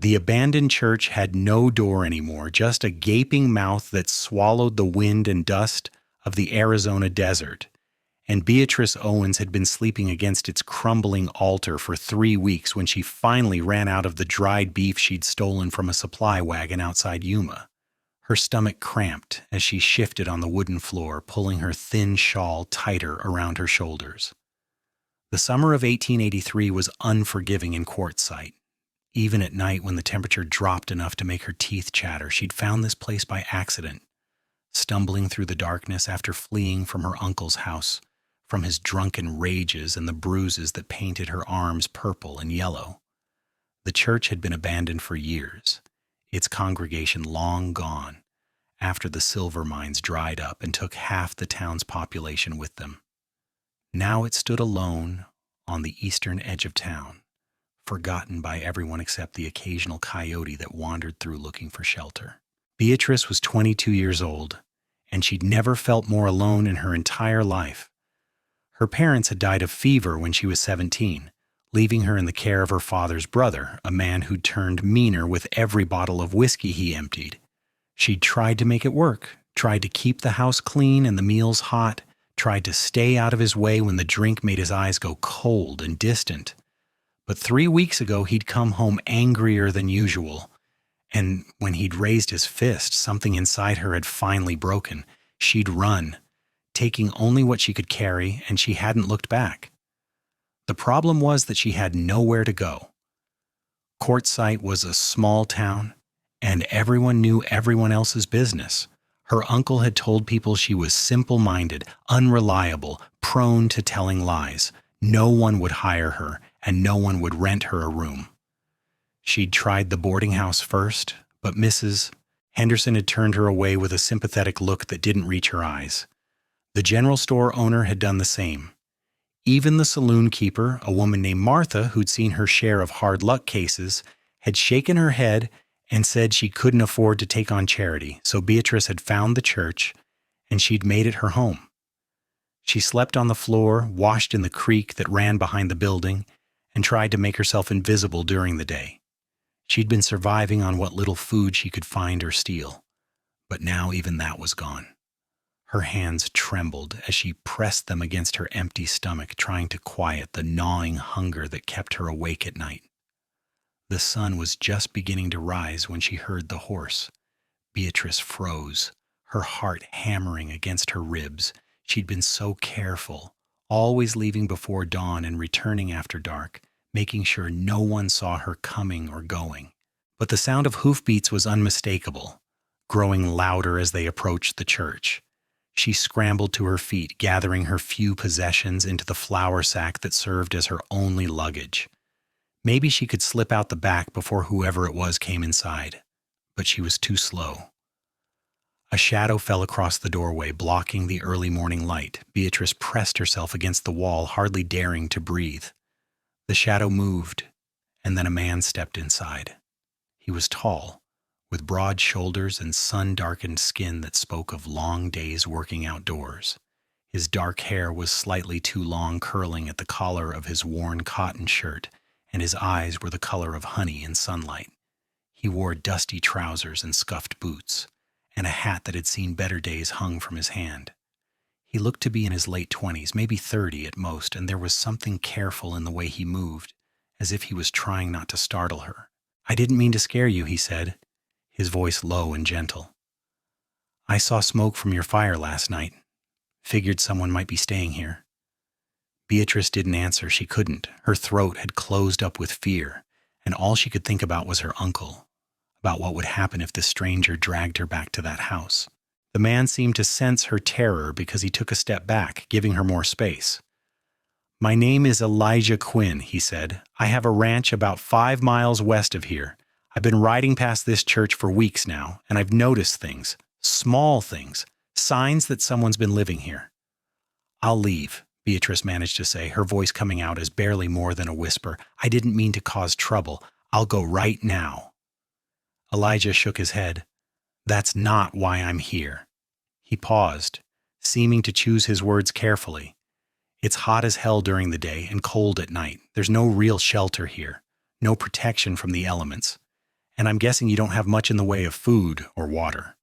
The abandoned church had no door anymore, just a gaping mouth that swallowed the wind and dust of the Arizona desert. And Beatrice Owens had been sleeping against its crumbling altar for 3 weeks when she finally ran out of the dried beef she'd stolen from a supply wagon outside Yuma. Her stomach cramped as she shifted on the wooden floor, pulling her thin shawl tighter around her shoulders. The summer of 1883 was unforgiving in Quartzsite. Even at night when the temperature dropped enough to make her teeth chatter, she'd found this place by accident, stumbling through the darkness after fleeing from her uncle's house, from his drunken rages and the bruises that painted her arms purple and yellow. The church had been abandoned for years, its congregation long gone, after the silver mines dried up and took half the town's population with them. Now it stood alone on the eastern edge of town, forgotten by everyone except the occasional coyote that wandered through looking for shelter. Beatrice was 22 years old, and she'd never felt more alone in her entire life. Her parents had died of fever when she was 17, leaving her in the care of her father's brother, a man who'd turned meaner with every bottle of whiskey he emptied. She'd tried to make it work, tried to keep the house clean and the meals hot, tried to stay out of his way when the drink made his eyes go cold and distant. But 3 weeks ago, he'd come home angrier than usual. And when he'd raised his fist, something inside her had finally broken. She'd run, taking only what she could carry, and she hadn't looked back. The problem was that she had nowhere to go. Quartzsite was a small town, and everyone knew everyone else's business. Her uncle had told people she was simple-minded, unreliable, prone to telling lies. No one would hire her, and no one would rent her a room. She'd tried the boarding house first, but Mrs. Henderson had turned her away with a sympathetic look that didn't reach her eyes. The general store owner had done the same. Even the saloon keeper, a woman named Martha, who'd seen her share of hard luck cases, had shaken her head and said she couldn't afford to take on charity, so Beatrice had found the church, and she'd made it her home. She slept on the floor, washed in the creek that ran behind the building, and tried to make herself invisible during the day. She'd been surviving on what little food she could find or steal, but now even that was gone. Her hands trembled as she pressed them against her empty stomach, trying to quiet the gnawing hunger that kept her awake at night. The sun was just beginning to rise when she heard the horse. Beatrice froze, her heart hammering against her ribs. She'd been so careful, always leaving before dawn and returning after dark, making sure no one saw her coming or going. But the sound of hoofbeats was unmistakable, growing louder as they approached the church. She scrambled to her feet, gathering her few possessions into the flour sack that served as her only luggage. Maybe she could slip out the back before whoever it was came inside, but she was too slow. A shadow fell across the doorway, blocking the early morning light. Beatrice pressed herself against the wall, hardly daring to breathe. The shadow moved, and then a man stepped inside. He was tall, with broad shoulders and sun-darkened skin that spoke of long days working outdoors. His dark hair was slightly too long, curling at the collar of his worn cotton shirt, and his eyes were the color of honey in sunlight. He wore dusty trousers and scuffed boots, and a hat that had seen better days hung from his hand. He looked to be in his late 20s, maybe 30 at most, and there was something careful in the way he moved, as if he was trying not to startle her. "I didn't mean to scare you," he said, his voice low and gentle. "I saw smoke from your fire last night. Figured someone might be staying here." Beatrice didn't answer. She couldn't. Her throat had closed up with fear, and all she could think about was her uncle, about what would happen if this stranger dragged her back to that house. The man seemed to sense her terror because he took a step back, giving her more space. "My name is Elijah Quinn," he said. "I have a ranch about 5 miles west of here. I've been riding past this church for weeks now, and I've noticed things, small things, signs that someone's been living here." "I'll leave," Beatrice managed to say, her voice coming out as barely more than a whisper. "I didn't mean to cause trouble. I'll go right now." Elijah shook his head. "That's not why I'm here." He paused, seeming to choose his words carefully. "It's hot as hell during the day and cold at night. There's no real shelter here, no protection from the elements. And I'm guessing you don't have much in the way of food or water."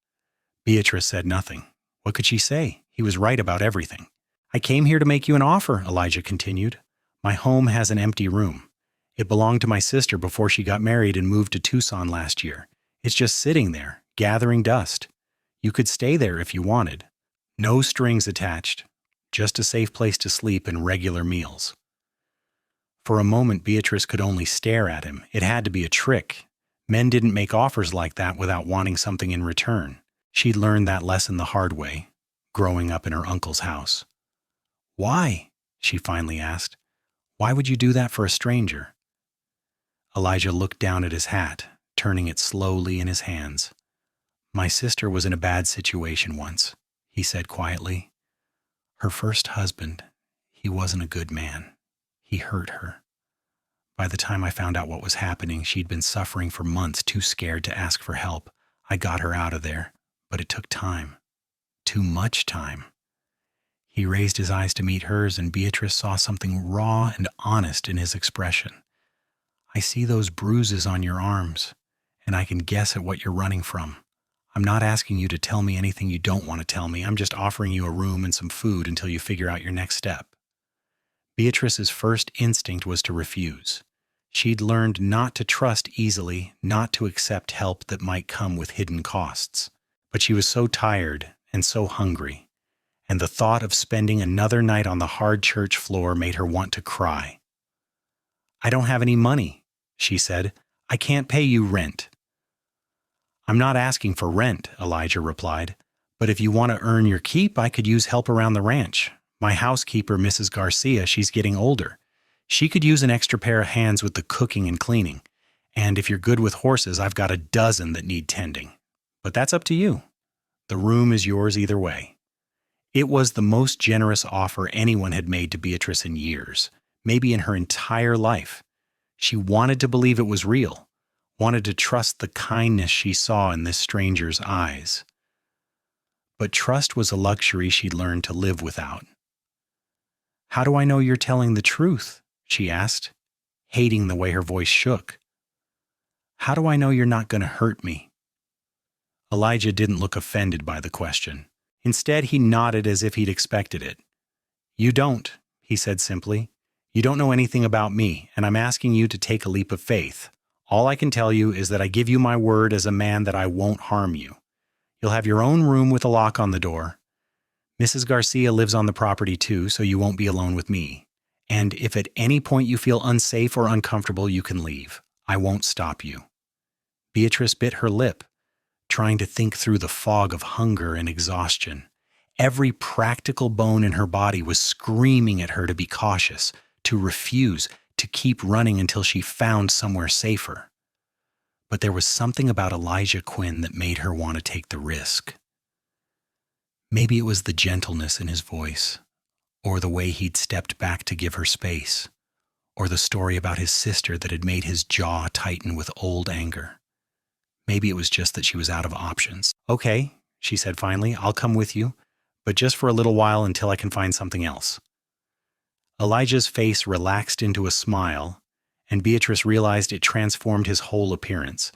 Beatrice said nothing. What could she say? He was right about everything. "I came here to make you an offer," Elijah continued. "My home has an empty room. It belonged to my sister before she got married and moved to Tucson last year. It's just sitting there, gathering dust. You could stay there if you wanted. No strings attached. Just a safe place to sleep and regular meals." For a moment, Beatrice could only stare at him. It had to be a trick. Men didn't make offers like that without wanting something in return. She'd learned that lesson the hard way, growing up in her uncle's house. "Why?" she finally asked. "Why would you do that for a stranger?" Elijah looked down at his hat, turning it slowly in his hands. "My sister was in a bad situation once," he said quietly. "Her first husband, he wasn't a good man. He hurt her. By the time I found out what was happening, she'd been suffering for months, too scared to ask for help. I got her out of there, but it took time. Too much time." He raised his eyes to meet hers, and Beatrice saw something raw and honest in his expression. "I see those bruises on your arms, and I can guess at what you're running from. I'm not asking you to tell me anything you don't want to tell me. I'm just offering you a room and some food until you figure out your next step." Beatrice's first instinct was to refuse. She'd learned not to trust easily, not to accept help that might come with hidden costs. But she was so tired and so hungry, and the thought of spending another night on the hard church floor made her want to cry. "I don't have any money," she said. "I can't pay you rent." "I'm not asking for rent," Elijah replied. "But if you want to earn your keep, I could use help around the ranch. My housekeeper, Mrs. Garcia, she's getting older. She could use an extra pair of hands with the cooking and cleaning. And if you're good with horses, I've got a dozen that need tending. But that's up to you. The room is yours either way." It was the most generous offer anyone had made to Beatrice in years, maybe in her entire life. She wanted to believe it was real, wanted to trust the kindness she saw in this stranger's eyes. But trust was a luxury she'd learned to live without. "How do I know you're telling the truth?" she asked, hating the way her voice shook. "How do I know you're not going to hurt me?" Elijah didn't look offended by the question. Instead, he nodded as if he'd expected it. "You don't," he said simply. "You don't know anything about me, and I'm asking you to take a leap of faith. All I can tell you is that I give you my word as a man that I won't harm you. You'll have your own room with a lock on the door. Mrs. Garcia lives on the property too, so you won't be alone with me. And if at any point you feel unsafe or uncomfortable, you can leave. I won't stop you." Beatrice bit her lip, trying to think through the fog of hunger and exhaustion. Every practical bone in her body was screaming at her to be cautious, to refuse, to keep running until she found somewhere safer. But there was something about Elijah Quinn that made her want to take the risk. Maybe it was the gentleness in his voice, or the way he'd stepped back to give her space, or the story about his sister that had made his jaw tighten with old anger. Maybe it was just that she was out of options. "Okay," she said finally, "I'll come with you, but just for a little while until I can find something else." Elijah's face relaxed into a smile, and Beatrice realized it transformed his whole appearance.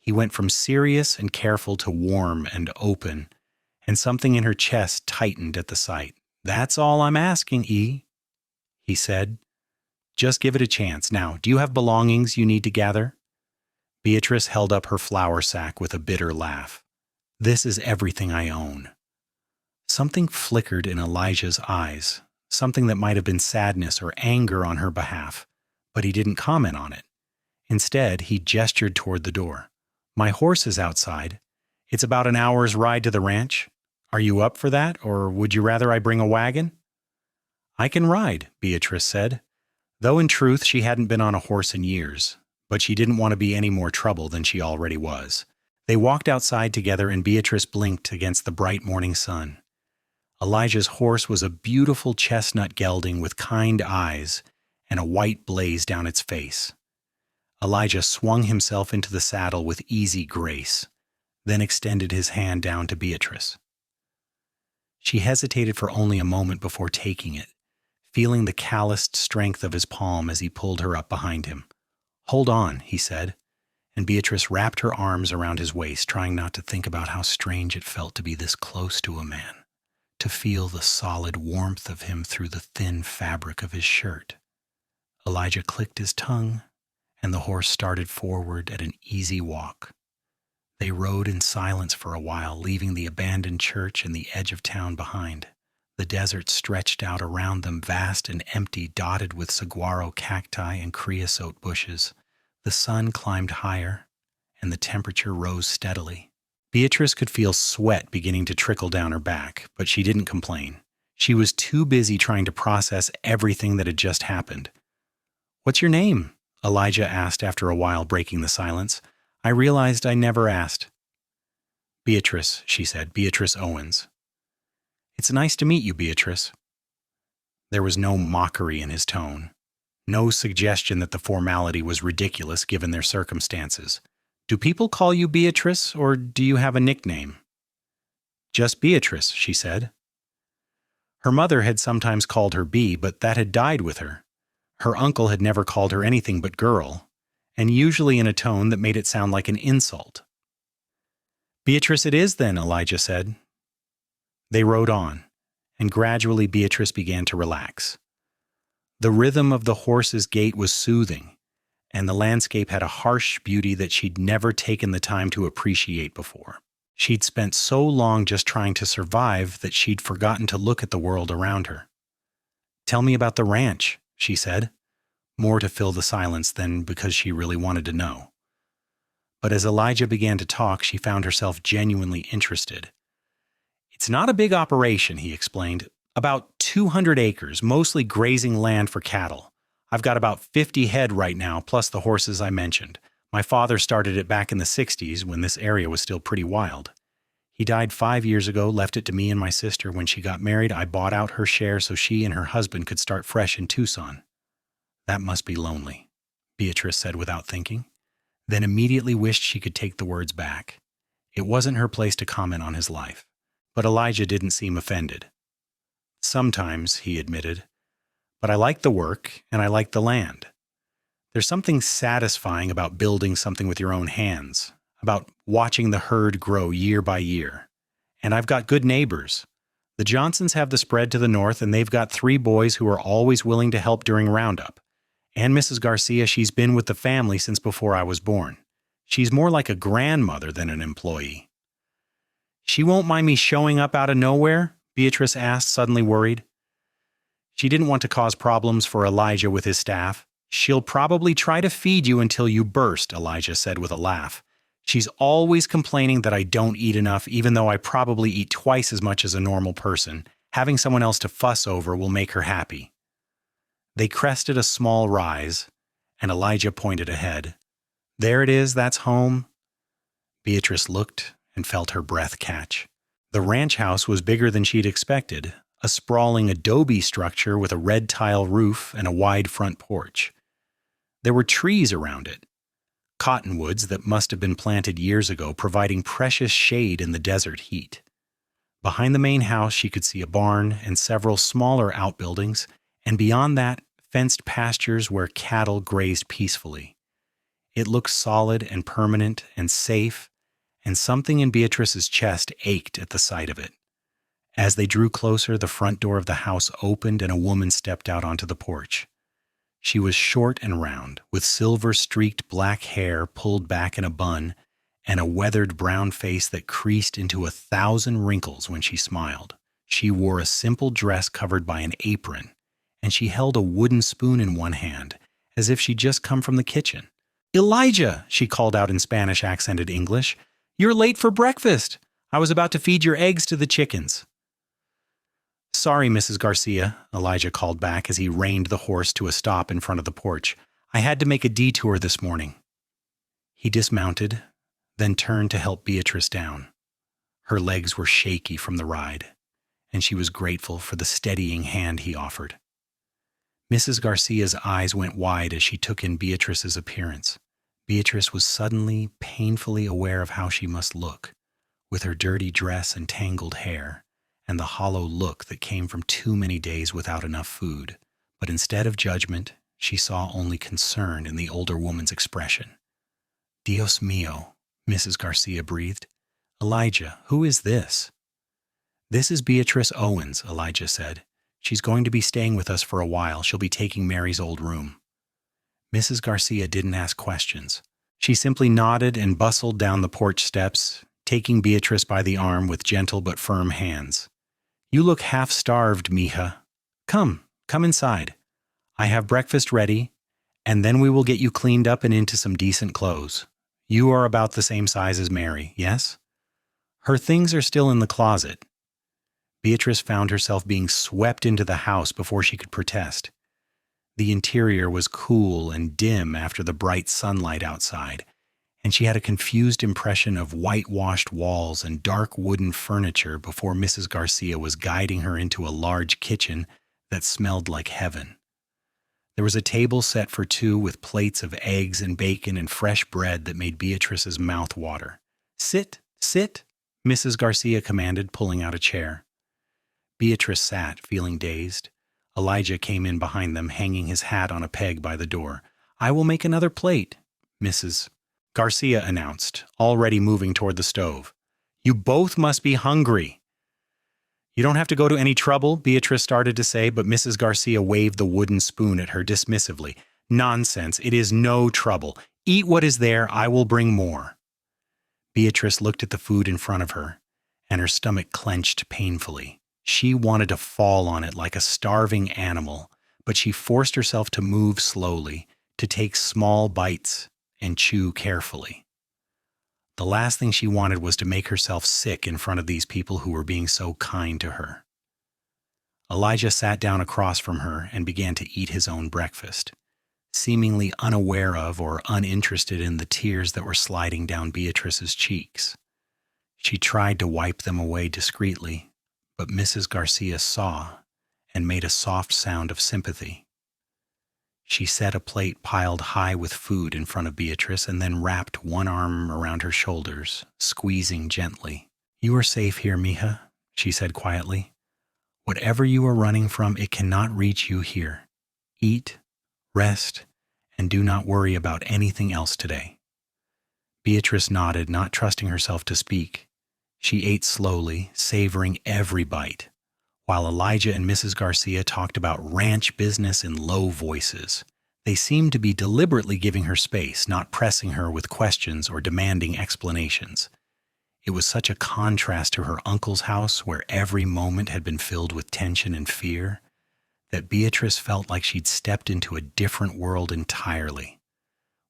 He went from serious and careful to warm and open, and something in her chest tightened at the sight. "That's all I'm asking, E," he said. "Just give it a chance. Now, do you have belongings you need to gather?" Beatrice held up her flour sack with a bitter laugh. "This is everything I own." Something flickered in Elijah's eyes, something that might have been sadness or anger on her behalf, but he didn't comment on it. Instead, he gestured toward the door. "My horse is outside. It's about an hour's ride to the ranch. Are you up for that, or would you rather I bring a wagon?" "I can ride," Beatrice said, though in truth she hadn't been on a horse in years, but she didn't want to be any more trouble than she already was. They walked outside together, and Beatrice blinked against the bright morning sun. Elijah's horse was a beautiful chestnut gelding with kind eyes and a white blaze down its face. Elijah swung himself into the saddle with easy grace, then extended his hand down to Beatrice. She hesitated for only a moment before taking it, feeling the calloused strength of his palm as he pulled her up behind him. "Hold on," he said, and Beatrice wrapped her arms around his waist, trying not to think about how strange it felt to be this close to a man, to feel the solid warmth of him through the thin fabric of his shirt. Elijah clicked his tongue, and the horse started forward at an easy walk. They rode in silence for a while, leaving the abandoned church and the edge of town behind. The desert stretched out around them, vast and empty, dotted with saguaro cacti and creosote bushes. The sun climbed higher, and the temperature rose steadily. Beatrice could feel sweat beginning to trickle down her back, but she didn't complain. She was too busy trying to process everything that had just happened. "What's your name?" Elijah asked after a while, breaking the silence. "I realized I never asked." "Beatrice," she said, "Beatrice Owens." "It's nice to meet you, Beatrice." There was no mockery in his tone, no suggestion that the formality was ridiculous given their circumstances. "Do people call you Beatrice, or do you have a nickname?" "Just Beatrice," she said. Her mother had sometimes called her Bee, but that had died with her. Her uncle had never called her anything but girl, and usually in a tone that made it sound like an insult. "Beatrice it is then," Elijah said. They rode on, and gradually Beatrice began to relax. The rhythm of the horse's gait was soothing, and the landscape had a harsh beauty that she'd never taken the time to appreciate before. She'd spent so long just trying to survive that she'd forgotten to look at the world around her. "Tell me about the ranch," she said, more to fill the silence than because she really wanted to know. But as Elijah began to talk, she found herself genuinely interested. "It's not a big operation," he explained. "About 200 acres, mostly grazing land for cattle. I've got about 50 head right now, plus the horses I mentioned. My father started it back in the 60s when this area was still pretty wild. He died 5 years ago, left it to me and my sister. When she got married, I bought out her share so she and her husband could start fresh in Tucson." "That must be lonely," Beatrice said without thinking, then immediately wished she could take the words back. It wasn't her place to comment on his life. But Elijah didn't seem offended. "Sometimes," he admitted, "but I like the work and I like the land. There's something satisfying about building something with your own hands, about watching the herd grow year by year. And I've got good neighbors. The Johnsons have the spread to the north, and they've got 3 boys who are always willing to help during roundup. And Mrs. Garcia, she's been with the family since before I was born. She's more like a grandmother than an employee." "She won't mind me showing up out of nowhere?" Beatrice asked, suddenly worried. She didn't want to cause problems for Elijah with his staff. "She'll probably try to feed you until you burst," Elijah said with a laugh. "She's always complaining that I don't eat enough, even though I probably eat twice as much as a normal person. Having someone else to fuss over will make her happy." They crested a small rise, and Elijah pointed ahead. "There it is, that's home." Beatrice looked and felt her breath catch. The ranch house was bigger than she'd expected, a sprawling adobe structure with a red tile roof and a wide front porch. There were trees around it, cottonwoods that must have been planted years ago, providing precious shade in the desert heat. Behind the main house, she could see a barn and several smaller outbuildings, and beyond that, fenced pastures where cattle grazed peacefully. It looked solid and permanent and safe, and something in Beatrice's chest ached at the sight of it. As they drew closer, the front door of the house opened and a woman stepped out onto the porch. She was short and round, with silver-streaked black hair pulled back in a bun and a weathered brown face that creased into 1,000 wrinkles when she smiled. She wore a simple dress covered by an apron, and she held a wooden spoon in one hand, as if she'd just come from the kitchen. "Elijah," she called out in Spanish-accented English, "you're late for breakfast. I was about to feed your eggs to the chickens." "Sorry, Mrs. Garcia," Elijah called back as he reined the horse to a stop in front of the porch. "I had to make a detour this morning." He dismounted, then turned to help Beatrice down. Her legs were shaky from the ride, and she was grateful for the steadying hand he offered. Mrs. Garcia's eyes went wide as she took in Beatrice's appearance. Beatrice was suddenly painfully aware of how she must look, with her dirty dress and tangled hair, and the hollow look that came from too many days without enough food. But instead of judgment, she saw only concern in the older woman's expression. Dios mío, Mrs. Garcia breathed. Elijah, who is this? This is Beatrice Owens, Elijah said. She's going to be staying with us for a while. She'll be taking Mary's old room. Mrs. Garcia didn't ask questions. She simply nodded and bustled down the porch steps, taking Beatrice by the arm with gentle but firm hands. You look half-starved, mija. Come inside. I have breakfast ready, and then we will get you cleaned up and into some decent clothes. You are about the same size as Mary, yes? Her things are still in the closet. Beatrice found herself being swept into the house before she could protest. The interior was cool and dim after the bright sunlight outside, and she had a confused impression of whitewashed walls and dark wooden furniture before Mrs. Garcia was guiding her into a large kitchen that smelled like heaven. There was a table set for two with plates of eggs and bacon and fresh bread that made Beatrice's mouth water. Sit, Mrs. Garcia commanded, pulling out a chair. Beatrice sat, feeling dazed. Elijah came in behind them, hanging his hat on a peg by the door. I will make another plate, Mrs. Garcia announced, already moving toward the stove. You both must be hungry. You don't have to go to any trouble, Beatrice started to say, but Mrs. Garcia waved the wooden spoon at her dismissively. Nonsense, it is no trouble. Eat what is there, I will bring more. Beatrice looked at the food in front of her, and her stomach clenched painfully. She wanted to fall on it like a starving animal, but she forced herself to move slowly, to take small bites and chew carefully. The last thing she wanted was to make herself sick in front of these people who were being so kind to her. Elijah sat down across from her and began to eat his own breakfast, seemingly unaware of or uninterested in the tears that were sliding down Beatrice's cheeks. She tried to wipe them away discreetly, but Mrs. Garcia saw and made a soft sound of sympathy. She set a plate piled high with food in front of Beatrice and then wrapped one arm around her shoulders, squeezing gently. You are safe here, mija, she said quietly. Whatever you are running from, it cannot reach you here. Eat, rest, and do not worry about anything else today. Beatrice nodded, not trusting herself to speak. She ate slowly, savoring every bite, while Elijah and Mrs. Garcia talked about ranch business in low voices. They seemed to be deliberately giving her space, not pressing her with questions or demanding explanations. It was such a contrast to her uncle's house, where every moment had been filled with tension and fear, that Beatrice felt like she'd stepped into a different world entirely.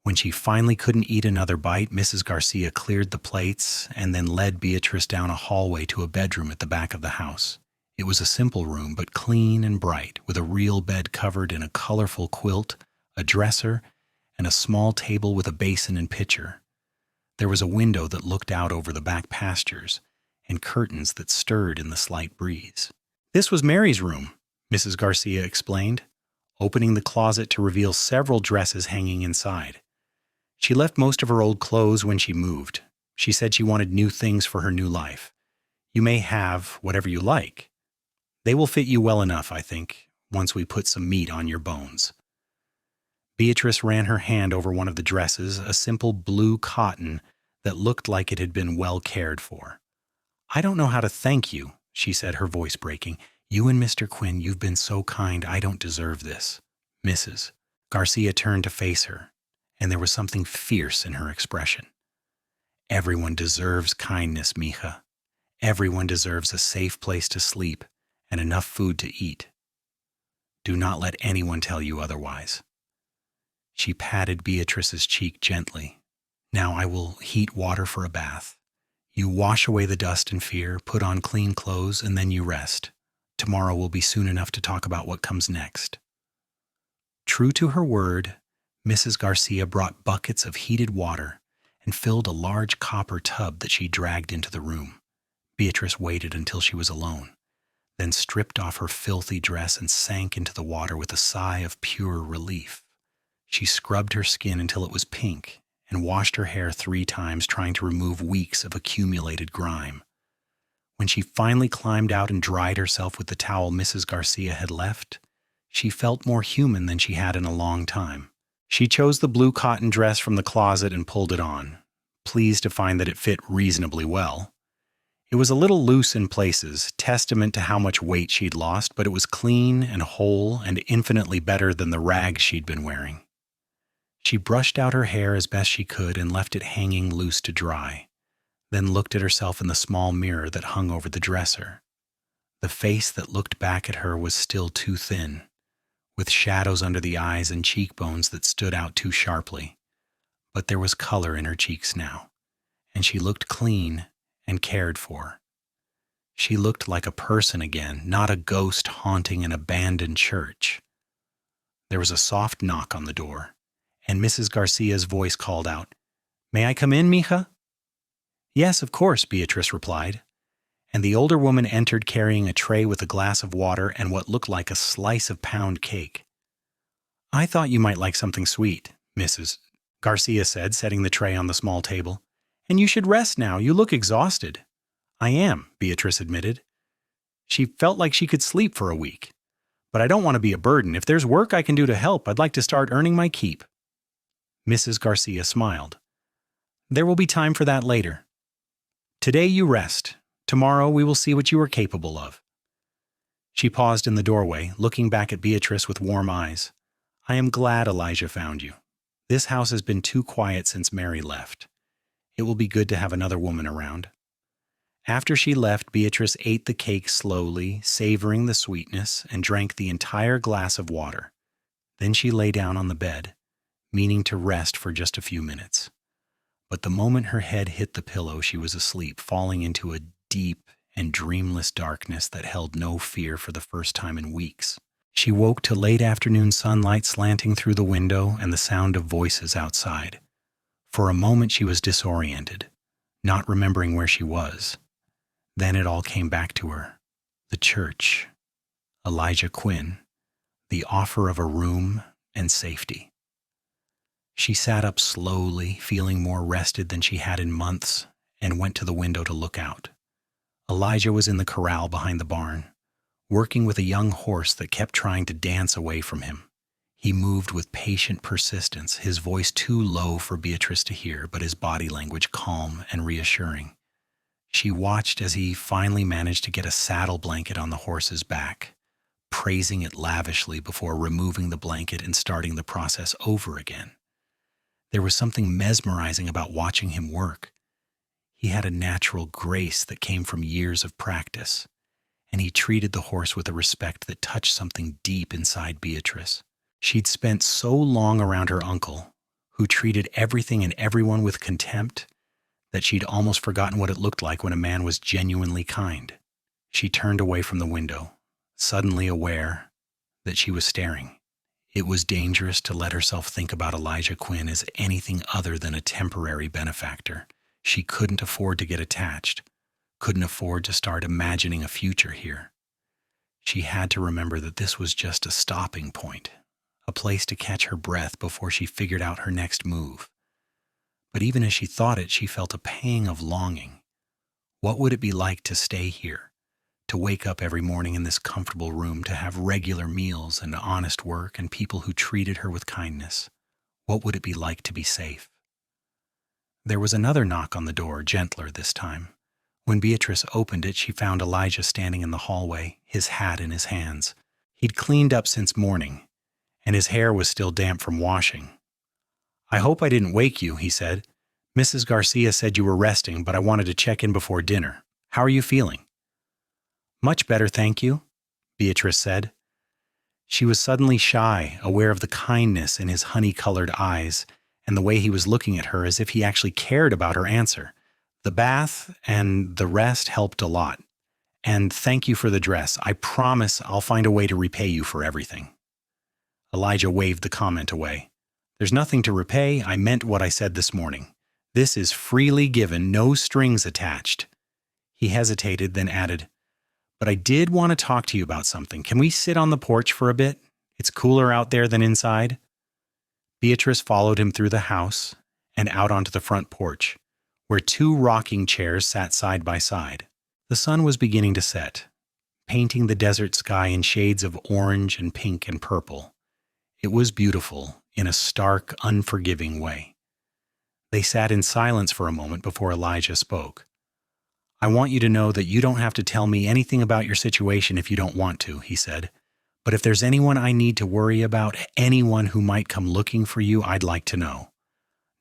When she finally couldn't eat another bite, Mrs. Garcia cleared the plates and then led Beatrice down a hallway to a bedroom at the back of the house. It was a simple room, but clean and bright, with a real bed covered in a colorful quilt, a dresser, and a small table with a basin and pitcher. There was a window that looked out over the back pastures, and curtains that stirred in the slight breeze. This was Mary's room, Mrs. Garcia explained, opening the closet to reveal several dresses hanging inside. She left most of her old clothes when she moved. She said she wanted new things for her new life. You may have whatever you like. They will fit you well enough, I think, once we put some meat on your bones. Beatrice ran her hand over one of the dresses, a simple blue cotton that looked like it had been well cared for. I don't know how to thank you, she said, her voice breaking. You and Mr. Quinn, you've been so kind. I don't deserve this. Mrs. Garcia turned to face her, and there was something fierce in her expression. Everyone deserves kindness, mija. Everyone deserves a safe place to sleep and enough food to eat. Do not let anyone tell you otherwise. She patted Beatrice's cheek gently. Now I will heat water for a bath. You wash away the dust and fear, put on clean clothes, and then you rest. Tomorrow will be soon enough to talk about what comes next. True to her word, Mrs. Garcia brought buckets of heated water and filled a large copper tub that she dragged into the room. Beatrice waited until she was alone, then stripped off her filthy dress and sank into the water with a sigh of pure relief. She scrubbed her skin until it was pink and washed her hair 3 times, trying to remove weeks of accumulated grime. When she finally climbed out and dried herself with the towel Mrs. Garcia had left, she felt more human than she had in a long time. She chose the blue cotton dress from the closet and pulled it on, pleased to find that it fit reasonably well. It was a little loose in places, testament to how much weight she'd lost, but it was clean and whole and infinitely better than the rags she'd been wearing. She brushed out her hair as best she could and left it hanging loose to dry, then looked at herself in the small mirror that hung over the dresser. The face that looked back at her was still too thin, with shadows under the eyes and cheekbones that stood out too sharply. But there was color in her cheeks now, and she looked clean and cared for. She looked like a person again, not a ghost haunting an abandoned church. There was a soft knock on the door, and Mrs. Garcia's voice called out, "May I come in, mija?" "Yes, of course," Beatrice replied, and the older woman entered carrying a tray with a glass of water and what looked like a slice of pound cake. "I thought you might like something sweet," Mrs. Garcia said, setting the tray on the small table. "And you should rest now. You look exhausted." "I am," Beatrice admitted. She felt like she could sleep for a week. "But I don't want to be a burden. If there's work I can do to help, I'd like to start earning my keep." Mrs. Garcia smiled. "There will be time for that later. Today you rest. Tomorrow we will see what you are capable of." She paused in the doorway, looking back at Beatrice with warm eyes. "I am glad Elijah found you. This house has been too quiet since Mary left. It will be good to have another woman around." After she left, Beatrice ate the cake slowly, savoring the sweetness, and drank the entire glass of water. Then she lay down on the bed, meaning to rest for just a few minutes. But the moment her head hit the pillow, she was asleep, falling into a deep and dreamless darkness that held no fear for the first time in weeks. She woke to late afternoon sunlight slanting through the window and the sound of voices outside. For a moment she was disoriented, not remembering where she was. Then it all came back to her. The church, Elijah Quinn, the offer of a room and safety. She sat up slowly, feeling more rested than she had in months, and went to the window to look out. Elijah was in the corral behind the barn, working with a young horse that kept trying to dance away from him. He moved with patient persistence, his voice too low for Beatrice to hear, but his body language calm and reassuring. She watched as he finally managed to get a saddle blanket on the horse's back, praising it lavishly before removing the blanket and starting the process over again. There was something mesmerizing about watching him work. He had a natural grace that came from years of practice, and he treated the horse with a respect that touched something deep inside Beatrice. She'd spent so long around her uncle, who treated everything and everyone with contempt, that she'd almost forgotten what it looked like when a man was genuinely kind. She turned away from the window, suddenly aware that she was staring. It was dangerous to let herself think about Elijah Quinn as anything other than a temporary benefactor. She couldn't afford to get attached, couldn't afford to start imagining a future here. She had to remember that this was just a stopping point, a place to catch her breath before she figured out her next move. But even as she thought it, she felt a pang of longing. What would it be like to stay here? To wake up every morning in this comfortable room, to have regular meals and honest work and people who treated her with kindness? What would it be like to be safe? There was another knock on the door, gentler this time. When Beatrice opened it, she found Elijah standing in the hallway, his hat in his hands. He'd cleaned up since morning, and his hair was still damp from washing. "I hope I didn't wake you," he said. "Mrs. Garcia said you were resting, but I wanted to check in before dinner. How are you feeling?" "Much better, thank you," Beatrice said. She was suddenly shy, aware of the kindness in his honey-colored eyes and the way he was looking at her as if he actually cared about her answer. The bath and the rest helped a lot. "And thank you for the dress. I promise I'll find a way to repay you for everything." Elijah waved the comment away. "There's nothing to repay. I meant what I said this morning. This is freely given, no strings attached." He hesitated, then added, "But I did want to talk to you about something. Can we sit on the porch for a bit? It's cooler out there than inside." Beatrice followed him through the house and out onto the front porch, where two rocking chairs sat side by side. The sun was beginning to set, painting the desert sky in shades of orange and pink and purple. It was beautiful, in a stark, unforgiving way. They sat in silence for a moment before Elijah spoke. "I want you to know that you don't have to tell me anything about your situation if you don't want to," he said. "But if there's anyone I need to worry about, anyone who might come looking for you, I'd like to know.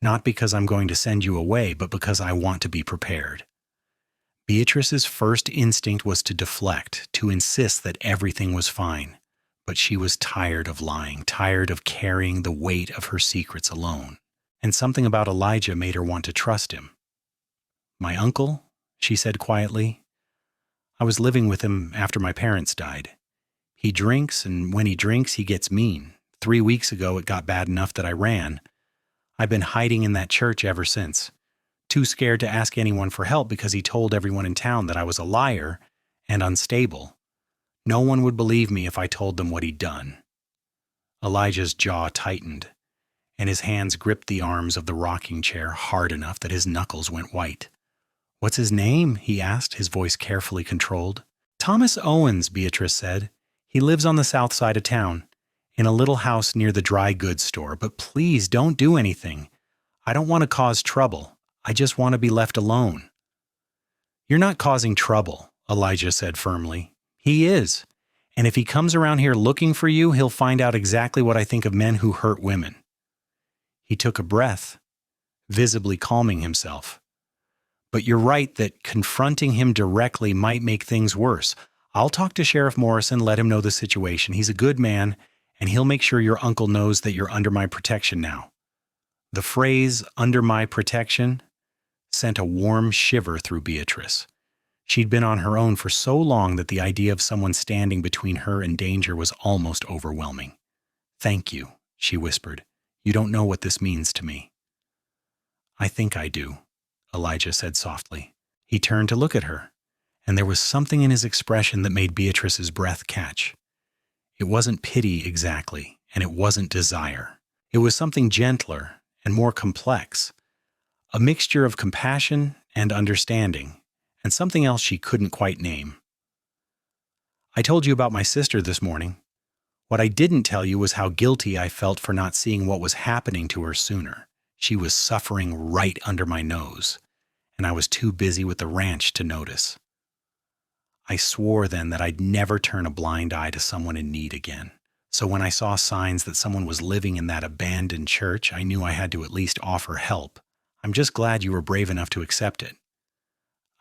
Not because I'm going to send you away, but because I want to be prepared." Beatrice's first instinct was to deflect, to insist that everything was fine. But she was tired of lying, tired of carrying the weight of her secrets alone. And something about Elijah made her want to trust him. "My uncle," she said quietly. "I was living with him after my parents died. He drinks, and when he drinks, he gets mean. 3 weeks ago, it got bad enough that I ran. I've been hiding in that church ever since, too scared to ask anyone for help because he told everyone in town that I was a liar and unstable. No one would believe me if I told them what he'd done." Elijah's jaw tightened, and his hands gripped the arms of the rocking chair hard enough that his knuckles went white. "What's his name?" he asked, his voice carefully controlled. "Thomas Owens," Beatrice said. "He lives on the south side of town, in a little house near the dry goods store. But please don't do anything. I don't want to cause trouble. I just want to be left alone." "You're not causing trouble," Elijah said firmly. "He is. And if he comes around here looking for you, he'll find out exactly what I think of men who hurt women." He took a breath, visibly calming himself. "But you're right that confronting him directly might make things worse. I'll talk to Sheriff Morrison, let him know the situation. He's a good man, and he'll make sure your uncle knows that you're under my protection now." The phrase, "under my protection," sent a warm shiver through Beatrice. She'd been on her own for so long that the idea of someone standing between her and danger was almost overwhelming. "Thank you," she whispered. "You don't know what this means to me." "I think I do," Elijah said softly. He turned to look at her, and there was something in his expression that made Beatrice's breath catch. It wasn't pity exactly, and it wasn't desire. It was something gentler and more complex, a mixture of compassion and understanding, and something else she couldn't quite name. "I told you about my sister this morning. What I didn't tell you was how guilty I felt for not seeing what was happening to her sooner. She was suffering right under my nose, and I was too busy with the ranch to notice. I swore then that I'd never turn a blind eye to someone in need again. So when I saw signs that someone was living in that abandoned church, I knew I had to at least offer help. I'm just glad you were brave enough to accept it."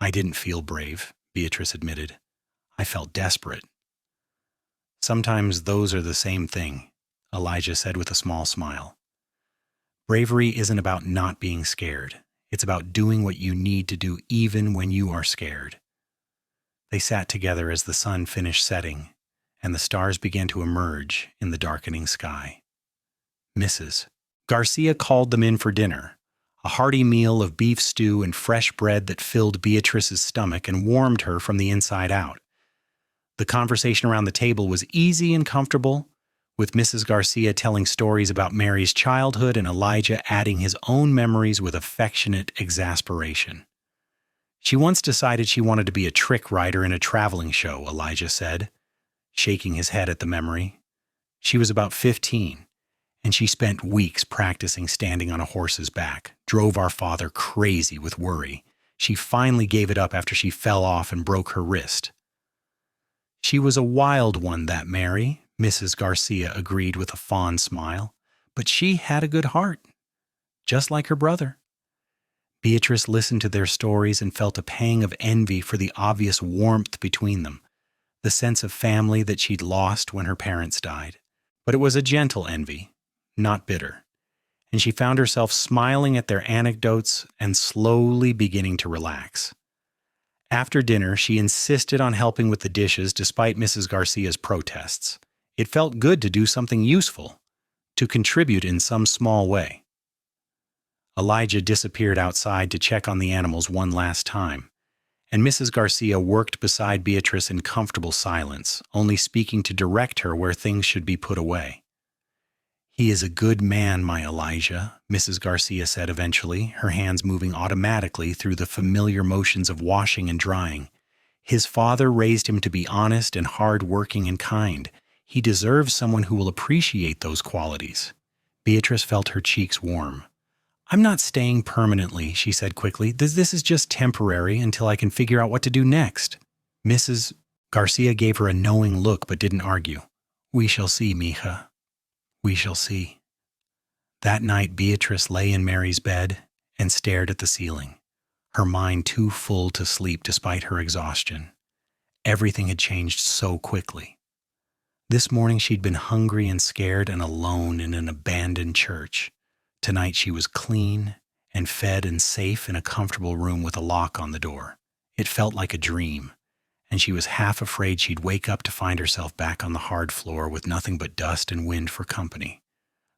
"I didn't feel brave," Beatrice admitted. "I felt desperate." "Sometimes those are the same thing," Elijah said with a small smile. "Bravery isn't about not being scared. It's about doing what you need to do even when you are scared." They sat together as the sun finished setting, and the stars began to emerge in the darkening sky. Mrs. Garcia called them in for dinner, a hearty meal of beef stew and fresh bread that filled Beatrice's stomach and warmed her from the inside out. The conversation around the table was easy and comfortable, with Mrs. Garcia telling stories about Mary's childhood and Elijah adding his own memories with affectionate exasperation. "She once decided she wanted to be a trick rider in a traveling show," Elijah said, shaking his head at the memory. "She was about 15, and she spent weeks practicing standing on a horse's back, drove our father crazy with worry. She finally gave it up after she fell off and broke her wrist." "She was a wild one, that Mary," Mrs. Garcia agreed with a fond smile, "but she had a good heart, just like her brother." Beatrice listened to their stories and felt a pang of envy for the obvious warmth between them, the sense of family that she'd lost when her parents died. But it was a gentle envy, not bitter, and she found herself smiling at their anecdotes and slowly beginning to relax. After dinner, she insisted on helping with the dishes despite Mrs. Garcia's protests. It felt good to do something useful, to contribute in some small way. Elijah disappeared outside to check on the animals one last time, and Mrs. Garcia worked beside Beatrice in comfortable silence, only speaking to direct her where things should be put away. "He is a good man, my Elijah," Mrs. Garcia said eventually, her hands moving automatically through the familiar motions of washing and drying. "His father raised him to be honest and hard-working and kind. He deserves someone who will appreciate those qualities." Beatrice felt her cheeks warm. "I'm not staying permanently," she said quickly. This is just temporary until I can figure out what to do next." Mrs. Garcia gave her a knowing look but didn't argue. "We shall see, mija. We shall see." That night, Beatrice lay in Mary's bed and stared at the ceiling, her mind too full to sleep despite her exhaustion. Everything had changed so quickly. This morning she'd been hungry and scared and alone in an abandoned church. Tonight she was clean and fed and safe in a comfortable room with a lock on the door. It felt like a dream, and she was half afraid she'd wake up to find herself back on the hard floor with nothing but dust and wind for company.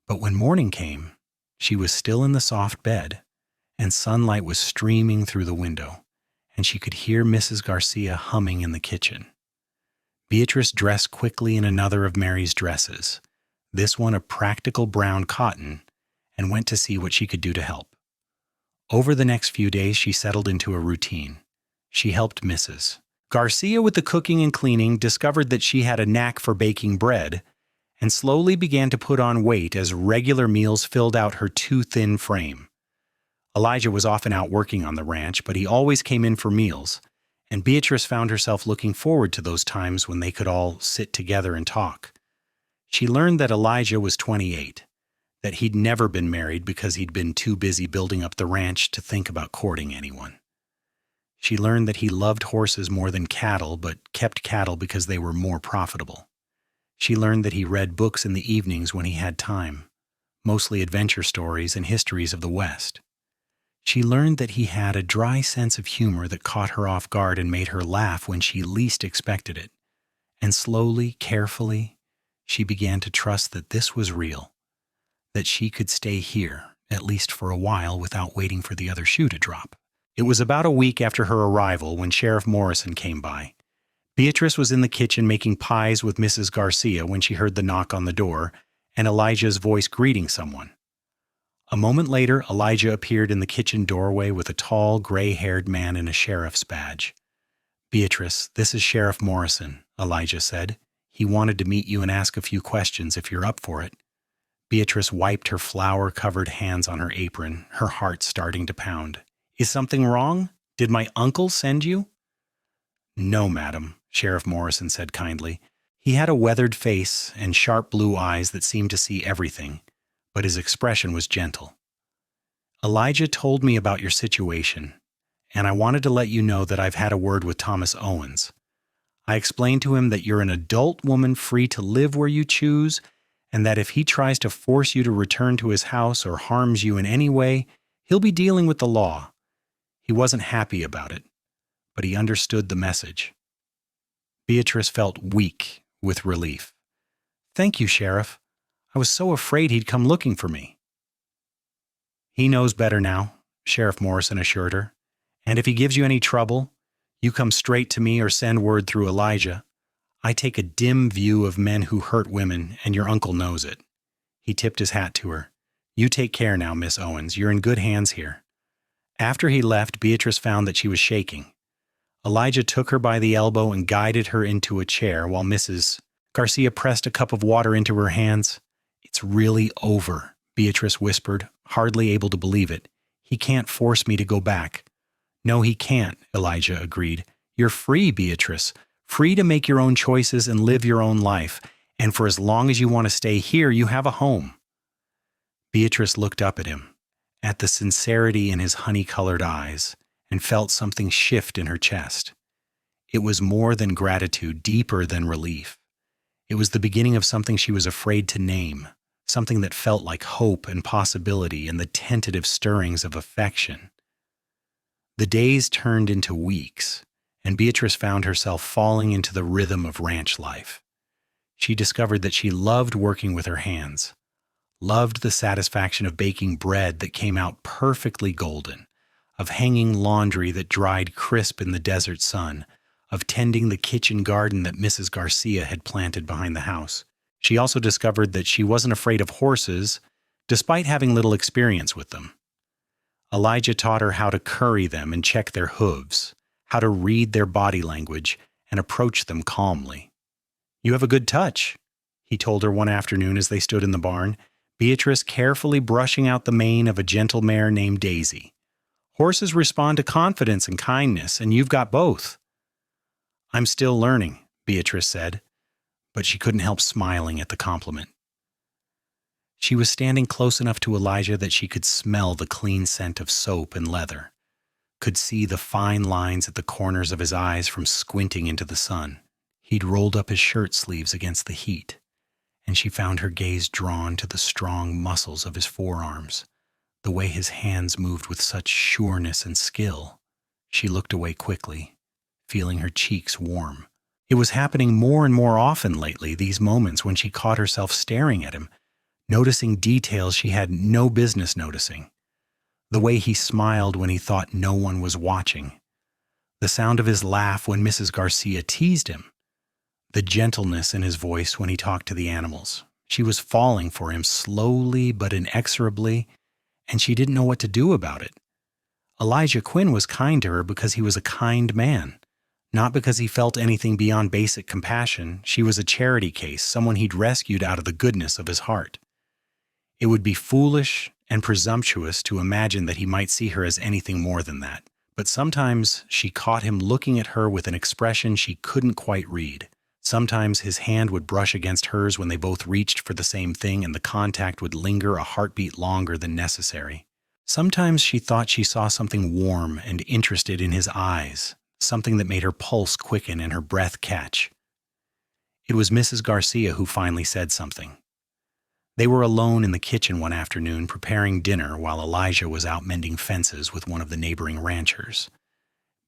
But when morning came, she was still in the soft bed, and sunlight was streaming through the window, and she could hear Mrs. Garcia humming in the kitchen. Beatrice dressed quickly in another of Mary's dresses, this one a practical brown cotton, and went to see what she could do to help. Over the next few days, she settled into a routine. She helped Mrs. Garcia with the cooking and cleaning, discovered that she had a knack for baking bread, and slowly began to put on weight as regular meals filled out her too thin frame. Elijah was often out working on the ranch, but he always came in for meals, and Beatrice found herself looking forward to those times when they could all sit together and talk. She learned that Elijah was 28, that he'd never been married because he'd been too busy building up the ranch to think about courting anyone. She learned that he loved horses more than cattle, but kept cattle because they were more profitable. She learned that he read books in the evenings when he had time, mostly adventure stories and histories of the West. She learned that he had a dry sense of humor that caught her off guard and made her laugh when she least expected it. And slowly, carefully, she began to trust that this was real, that she could stay here, at least for a while, without waiting for the other shoe to drop. It was about a week after her arrival when Sheriff Morrison came by. Beatrice was in the kitchen making pies with Mrs. Garcia when she heard the knock on the door and Elijah's voice greeting someone. A moment later, Elijah appeared in the kitchen doorway with a tall, gray-haired man in a sheriff's badge. "Beatrice, this is Sheriff Morrison," Elijah said. "He wanted to meet you and ask a few questions if you're up for it." Beatrice wiped her flour-covered hands on her apron, her heart starting to pound. "Is something wrong? Did my uncle send you?" "No, madam," Sheriff Morrison said kindly. He had a weathered face and sharp blue eyes that seemed to see everything, but his expression was gentle. "Elijah told me about your situation, and I wanted to let you know that I've had a word with Thomas Owens. I explained to him that you're an adult woman free to live where you choose, and that if he tries to force you to return to his house or harms you in any way, he'll be dealing with the law. He wasn't happy about it, but he understood the message." Beatrice felt weak with relief. "Thank you, Sheriff. I was so afraid he'd come looking for me." "He knows better now," Sheriff Morrison assured her. "And if he gives you any trouble, you come straight to me or send word through Elijah. I take a dim view of men who hurt women, and your uncle knows it." He tipped his hat to her. "You take care now, Miss Owens. You're in good hands here." After he left, Beatrice found that she was shaking. Elijah took her by the elbow and guided her into a chair while Mrs. Garcia pressed a cup of water into her hands. "It's really over," Beatrice whispered, hardly able to believe it. "He can't force me to go back." "No, he can't," Elijah agreed. "You're free, Beatrice, free to make your own choices and live your own life, and for as long as you want to stay here, you have a home." Beatrice looked up at him, at the sincerity in his honey-colored eyes, and felt something shift in her chest. It was more than gratitude, deeper than relief. It was the beginning of something she was afraid to name, something that felt like hope and possibility and the tentative stirrings of affection. The days turned into weeks, and Beatrice found herself falling into the rhythm of ranch life. She discovered that she loved working with her hands, loved the satisfaction of baking bread that came out perfectly golden, of hanging laundry that dried crisp in the desert sun, of tending the kitchen garden that Mrs. Garcia had planted behind the house. She also discovered that she wasn't afraid of horses, despite having little experience with them. Elijah taught her how to curry them and check their hooves, how to read their body language and approach them calmly. "You have a good touch," he told her one afternoon as they stood in the barn. Beatrice carefully brushing out the mane of a gentle mare named Daisy. Horses respond to confidence and kindness, and you've got both. I'm still learning, Beatrice said, but she couldn't help smiling at the compliment. She was standing close enough to Elijah that she could smell the clean scent of soap and leather, could see the fine lines at the corners of his eyes from squinting into the sun. He'd rolled up his shirt sleeves against the heat, and she found her gaze drawn to the strong muscles of his forearms, the way his hands moved with such sureness and skill. She looked away quickly, feeling her cheeks warm. It was happening more and more often lately, these moments when she caught herself staring at him, noticing details she had no business noticing. The way he smiled when he thought no one was watching. The sound of his laugh when Mrs. Garcia teased him. The gentleness in his voice when he talked to the animals. She was falling for him slowly but inexorably, and she didn't know what to do about it. Elijah Quinn was kind to her because he was a kind man, not because he felt anything beyond basic compassion. She was a charity case, someone he'd rescued out of the goodness of his heart. It would be foolish and presumptuous to imagine that he might see her as anything more than that, but sometimes she caught him looking at her with an expression she couldn't quite read. Sometimes his hand would brush against hers when they both reached for the same thing, and the contact would linger a heartbeat longer than necessary. Sometimes she thought she saw something warm and interested in his eyes, something that made her pulse quicken and her breath catch. It was Mrs. Garcia who finally said something. They were alone in the kitchen one afternoon preparing dinner while Elijah was out mending fences with one of the neighboring ranchers.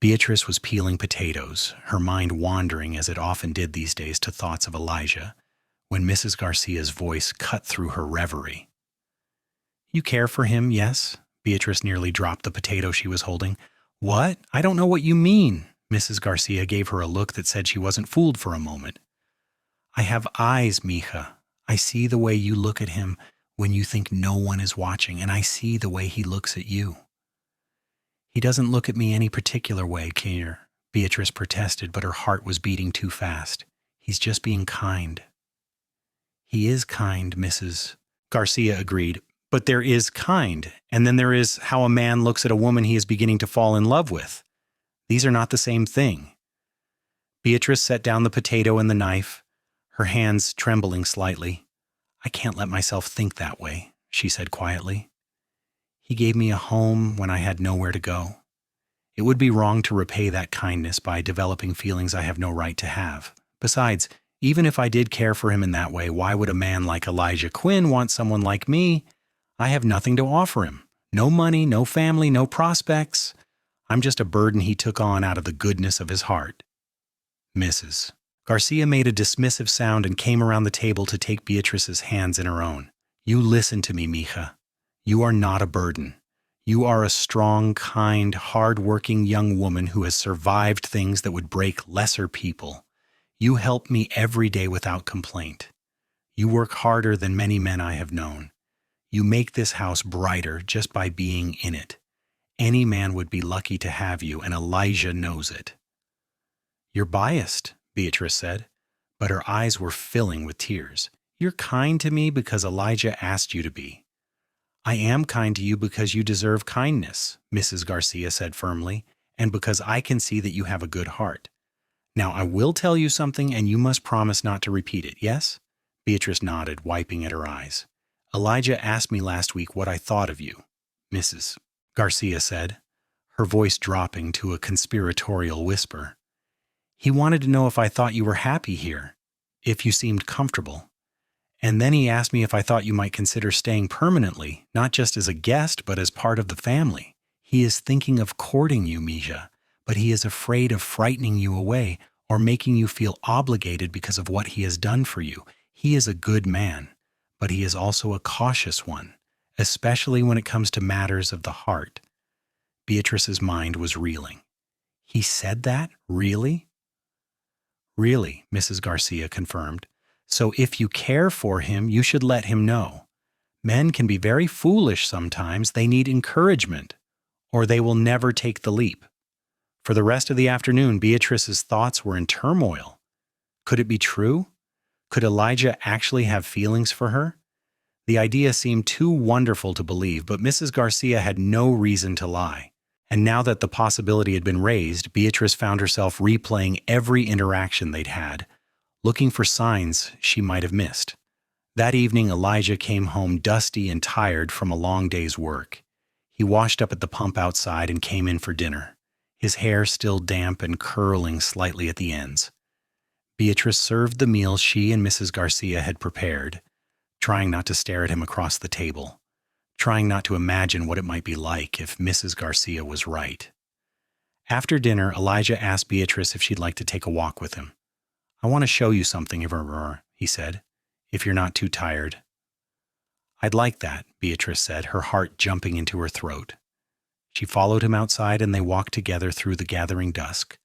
Beatrice was peeling potatoes, her mind wandering as it often did these days to thoughts of Elijah, when Mrs. Garcia's voice cut through her reverie. "You care for him, yes?" Beatrice nearly dropped the potato she was holding. "What? I don't know what you mean." Mrs. Garcia gave her a look that said she wasn't fooled for a moment. "I have eyes, mija. I see the way you look at him when you think no one is watching, and I see the way he looks at you." "He doesn't look at me any particular way, Kier," Beatrice protested, but her heart was beating too fast. "He's just being kind." "He is kind, Mrs. Garcia agreed. "But there is kind, and then there is how a man looks at a woman he is beginning to fall in love with. These are not the same thing." Beatrice set down the potato and the knife, her hands trembling slightly. "I can't let myself think that way," she said quietly. "He gave me a home when I had nowhere to go. It would be wrong to repay that kindness by developing feelings I have no right to have. Besides, even if I did care for him in that way, why would a man like Elijah Quinn want someone like me? I have nothing to offer him. No money, no family, no prospects. I'm just a burden he took on out of the goodness of his heart." Mrs. Garcia made a dismissive sound and came around the table to take Beatrice's hands in her own. "You listen to me, mija. You are not a burden. You are a strong, kind, hard-working young woman who has survived things that would break lesser people. You help me every day without complaint. You work harder than many men I have known. You make this house brighter just by being in it. Any man would be lucky to have you, and Elijah knows it." "You're biased," Beatrice said, but her eyes were filling with tears. "You're kind to me because Elijah asked you to be." "I am kind to you because you deserve kindness," Mrs. Garcia said firmly, "and because I can see that you have a good heart. Now I will tell you something, and you must promise not to repeat it, yes?" Beatrice nodded, wiping at her eyes. "Elijah asked me last week what I thought of you," Mrs. Garcia said, her voice dropping to a conspiratorial whisper. "He wanted to know if I thought you were happy here, if you seemed comfortable. And then he asked me if I thought you might consider staying permanently, not just as a guest, but as part of the family. He is thinking of courting you, Mija, but he is afraid of frightening you away or making you feel obligated because of what he has done for you. He is a good man, but he is also a cautious one, especially when it comes to matters of the heart." Beatrice's mind was reeling. "He said that? Really?" "Really," Mrs. Garcia confirmed. "So if you care for him, you should let him know. Men can be very foolish sometimes. They need encouragement, or they will never take the leap." For the rest of the afternoon, Beatrice's thoughts were in turmoil. Could it be true? Could Elijah actually have feelings for her? The idea seemed too wonderful to believe, but Mrs. Garcia had no reason to lie. And now that the possibility had been raised, Beatrice found herself replaying every interaction they'd had, looking for signs she might have missed. That evening, Elijah came home dusty and tired from a long day's work. He washed up at the pump outside and came in for dinner, his hair still damp and curling slightly at the ends. Beatrice served the meal she and Mrs. Garcia had prepared, trying not to stare at him across the table, trying not to imagine what it might be like if Mrs. Garcia was right. After dinner, Elijah asked Beatrice if she'd like to take a walk with him. "I want to show you something, Aurora," he said, "if you're not too tired." "I'd like that," Beatrice said, her heart jumping into her throat. She followed him outside and they walked together through the gathering dusk,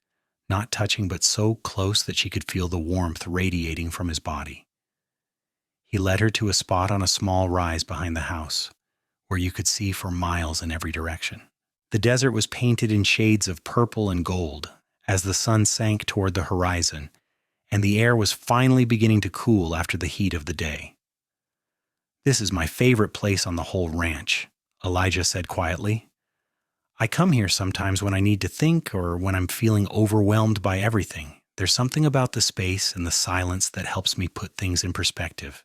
not touching but so close that she could feel the warmth radiating from his body. He led her to a spot on a small rise behind the house, where you could see for miles in every direction. The desert was painted in shades of purple and gold as the sun sank toward the horizon, and the air was finally beginning to cool after the heat of the day. "This is my favorite place on the whole ranch," Elijah said quietly. "I come here sometimes when I need to think or when I'm feeling overwhelmed by everything. There's something about the space and the silence that helps me put things in perspective."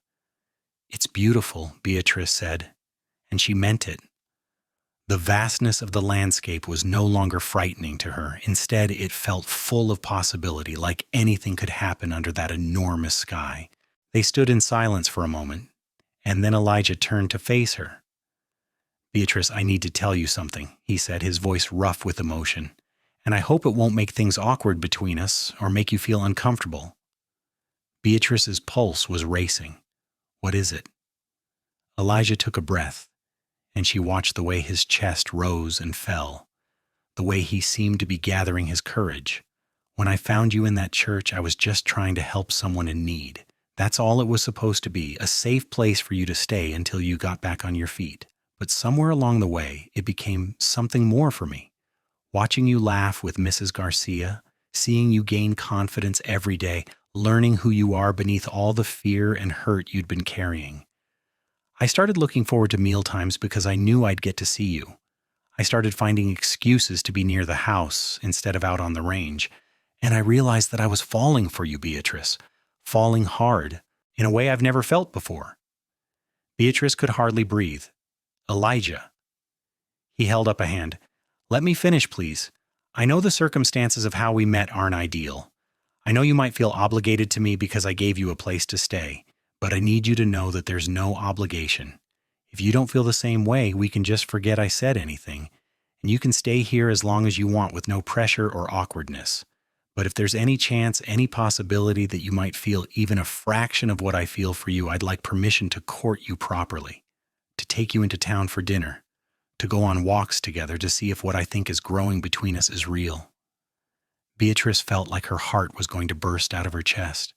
"It's beautiful," Beatrice said, and she meant it. The vastness of the landscape was no longer frightening to her. Instead, it felt full of possibility, like anything could happen under that enormous sky. They stood in silence for a moment, and then Elijah turned to face her. "Beatrice, I need to tell you something," he said, his voice rough with emotion, "and I hope it won't make things awkward between us or make you feel uncomfortable." Beatrice's pulse was racing. "What is it?" Elijah took a breath, and she watched the way his chest rose and fell, the way he seemed to be gathering his courage. "When I found you in that church, I was just trying to help someone in need. That's all it was supposed to be, a safe place for you to stay until you got back on your feet. But somewhere along the way, it became something more for me. Watching you laugh with Mrs. Garcia, seeing you gain confidence every day, learning who you are beneath all the fear and hurt you'd been carrying. I started looking forward to mealtimes because I knew I'd get to see you. I started finding excuses to be near the house instead of out on the range, and I realized that I was falling for you, Beatrice, falling hard, in a way I've never felt before." Beatrice could hardly breathe. "Elijah." He held up a hand. "Let me finish, please. I know the circumstances of how we met aren't ideal. I know you might feel obligated to me because I gave you a place to stay, but I need you to know that there's no obligation. If you don't feel the same way, we can just forget I said anything, and you can stay here as long as you want with no pressure or awkwardness. But if there's any chance, any possibility that you might feel even a fraction of what I feel for you, I'd like permission to court you properly, to take you into town for dinner, to go on walks together to see if what I think is growing between us is real." Beatrice felt like her heart was going to burst out of her chest.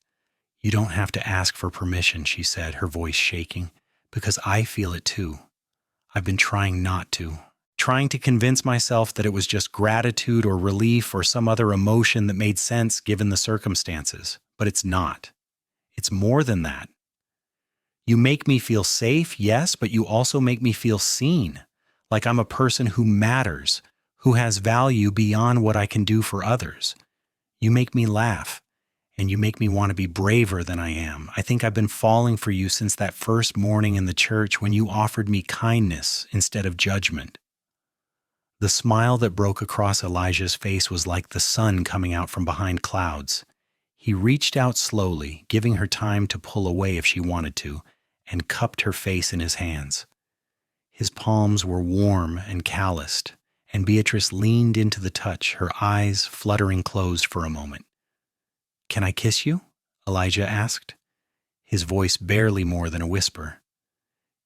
"You don't have to ask for permission," she said, her voice shaking, "because I feel it too. I've been trying not to, trying to convince myself that it was just gratitude or relief or some other emotion that made sense given the circumstances. But it's not. It's more than that. You make me feel safe, yes, but you also make me feel seen, like I'm a person who matters, who has value beyond what I can do for others. You make me laugh, and you make me want to be braver than I am. I think I've been falling for you since that first morning in the church when you offered me kindness instead of judgment." The smile that broke across Elijah's face was like the sun coming out from behind clouds. He reached out slowly, giving her time to pull away if she wanted to, and cupped her face in his hands. His palms were warm and calloused, and Beatrice leaned into the touch, her eyes fluttering closed for a moment. "Can I kiss you?" Elijah asked, his voice barely more than a whisper.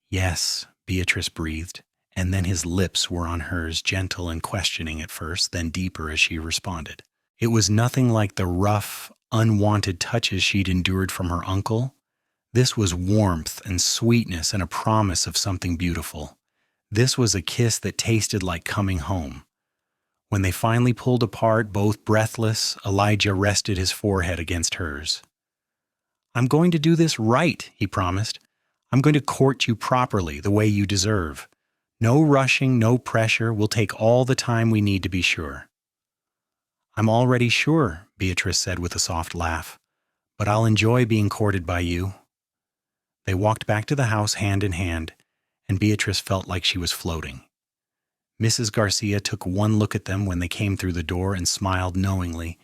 "Yes," Beatrice breathed, and then his lips were on hers, gentle and questioning at first, then deeper as she responded. It was nothing like the rough, unwanted touches she'd endured from her uncle. This was warmth and sweetness and a promise of something beautiful. This was a kiss that tasted like coming home. When they finally pulled apart, both breathless, Elijah rested his forehead against hers. "I'm going to do this right," he promised. I'm going to court you properly, the way you deserve. No rushing, no pressure. We'll take all the time we need to be sure." "I'm already sure," Beatrice said with a soft laugh, "but I'll enjoy being courted by you." They walked back to the house hand in hand, and Beatrice felt like she was floating. Mrs. Garcia took one look at them when they came through the door and smiled knowingly,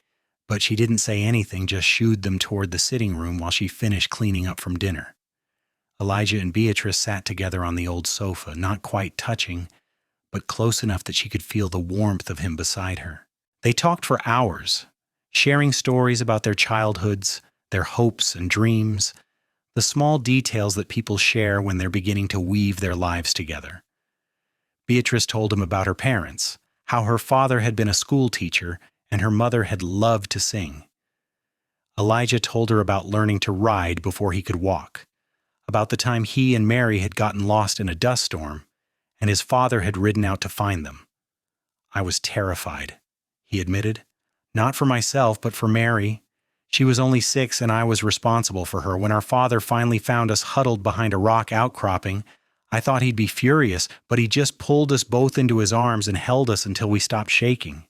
but she didn't say anything, just shooed them toward the sitting room while she finished cleaning up from dinner. Elijah and Beatrice sat together on the old sofa, not quite touching, but close enough that she could feel the warmth of him beside her. They talked for hours, sharing stories about their childhoods, their hopes and dreams, the small details that people share when they're beginning to weave their lives together. Beatrice told him about her parents, how her father had been a school teacher and her mother had loved to sing. Elijah told her about learning to ride before he could walk, about the time he and Mary had gotten lost in a dust storm, and his father had ridden out to find them. "I was terrified," he admitted. "Not for myself, but for Mary. She was only 6 and I was responsible for her. When our father finally found us huddled behind a rock outcropping, I thought he'd be furious, but he just pulled us both into his arms and held us until we stopped shaking.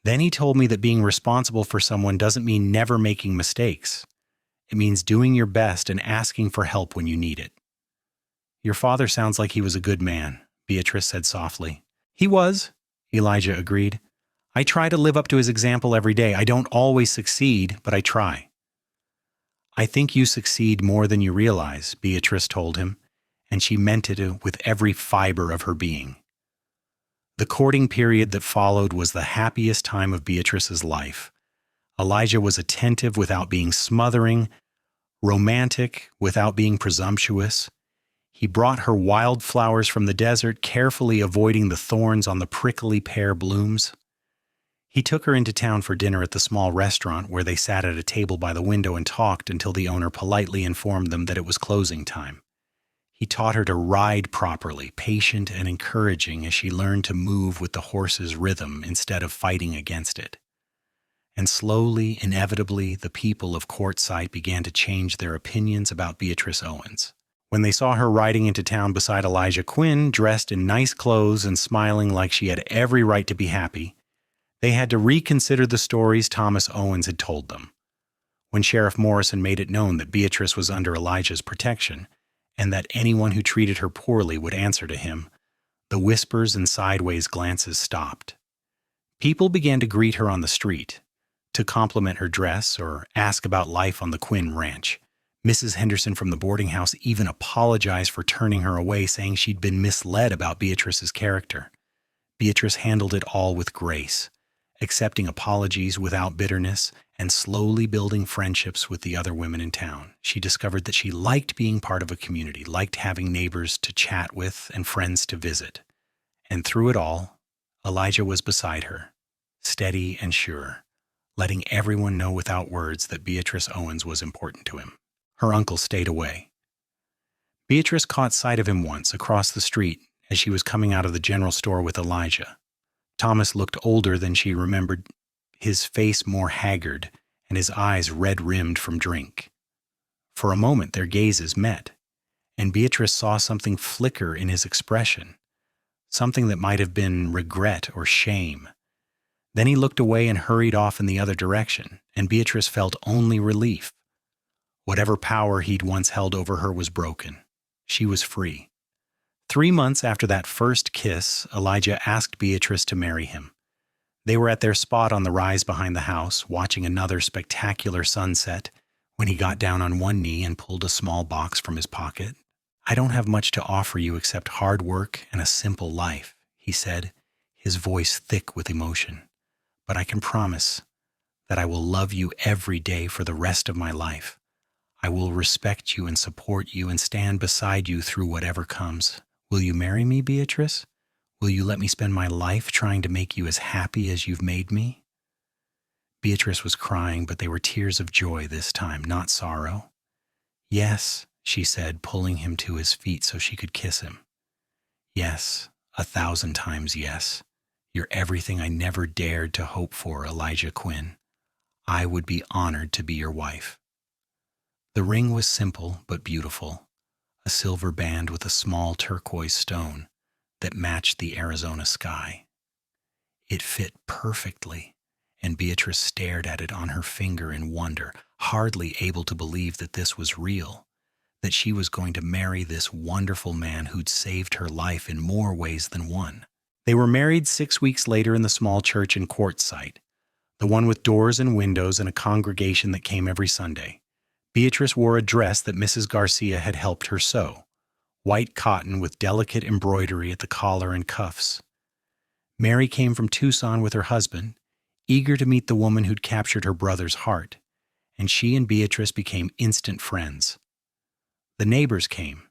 Then he told me that being responsible for someone doesn't mean never making mistakes. It means doing your best and asking for help when you need it." "Your father sounds like he was a good man," Beatrice said softly. "He was," Elijah agreed. "I try to live up to his example every day. I don't always succeed, but I try." "I think you succeed more than you realize," Beatrice told him, and she meant it with every fiber of her being. The courting period that followed was the happiest time of Beatrice's life. Elijah was attentive without being smothering, romantic without being presumptuous. He brought her wildflowers from the desert, carefully avoiding the thorns on the prickly pear blooms. He took her into town for dinner at the small restaurant where they sat at a table by the window and talked until the owner politely informed them that it was closing time. He taught her to ride properly, patient and encouraging as she learned to move with the horse's rhythm instead of fighting against it. And slowly, inevitably, the people of Quartzsite began to change their opinions about Beatrice Owens. When they saw her riding into town beside Elijah Quinn, dressed in nice clothes and smiling like she had every right to be happy, they had to reconsider the stories Thomas Owens had told them. When Sheriff Morrison made it known that Beatrice was under Elijah's protection, and that anyone who treated her poorly would answer to him, the whispers and sideways glances stopped. People began to greet her on the street, to compliment her dress or ask about life on the Quinn ranch. Mrs. Henderson from the boarding house even apologized for turning her away, saying she'd been misled about Beatrice's character. Beatrice handled it all with grace, accepting apologies without bitterness, and slowly building friendships with the other women in town. She discovered that she liked being part of a community, liked having neighbors to chat with and friends to visit. And through it all, Elijah was beside her, steady and sure, letting everyone know without words that Beatrice Owens was important to him. Her uncle stayed away. Beatrice caught sight of him once across the street as she was coming out of the general store with Elijah. Thomas looked older than she remembered, his face more haggard and his eyes red-rimmed from drink. For a moment their gazes met, and Beatrice saw something flicker in his expression, something that might have been regret or shame. Then he looked away and hurried off in the other direction, and Beatrice felt only relief. Whatever power he'd once held over her was broken. She was free. 3 months after that first kiss, Elijah asked Beatrice to marry him. They were at their spot on the rise behind the house, watching another spectacular sunset, when he got down on one knee and pulled a small box from his pocket. "I don't have much to offer you except hard work and a simple life," he said, his voice thick with emotion. "But I can promise that I will love you every day for the rest of my life. I will respect you and support you and stand beside you through whatever comes. Will you marry me, Beatrice? Will you let me spend my life trying to make you as happy as you've made me?" Beatrice was crying, but they were tears of joy this time, not sorrow. "Yes," she said, pulling him to his feet so she could kiss him. "Yes, 1,000 times yes. You're everything I never dared to hope for, Elijah Quinn. I would be honored to be your wife." The ring was simple but beautiful, a silver band with a small turquoise stone that matched the Arizona sky. It fit perfectly, and Beatrice stared at it on her finger in wonder, hardly able to believe that this was real, that she was going to marry this wonderful man who'd saved her life in more ways than one. They were married 6 weeks later in the small church in Quartzsite, the one with doors and windows and a congregation that came every Sunday. Beatrice wore a dress that Mrs. Garcia had helped her sew, white cotton with delicate embroidery at the collar and cuffs. Mary came from Tucson with her husband, eager to meet the woman who'd captured her brother's heart, and she and Beatrice became instant friends. The neighbors came,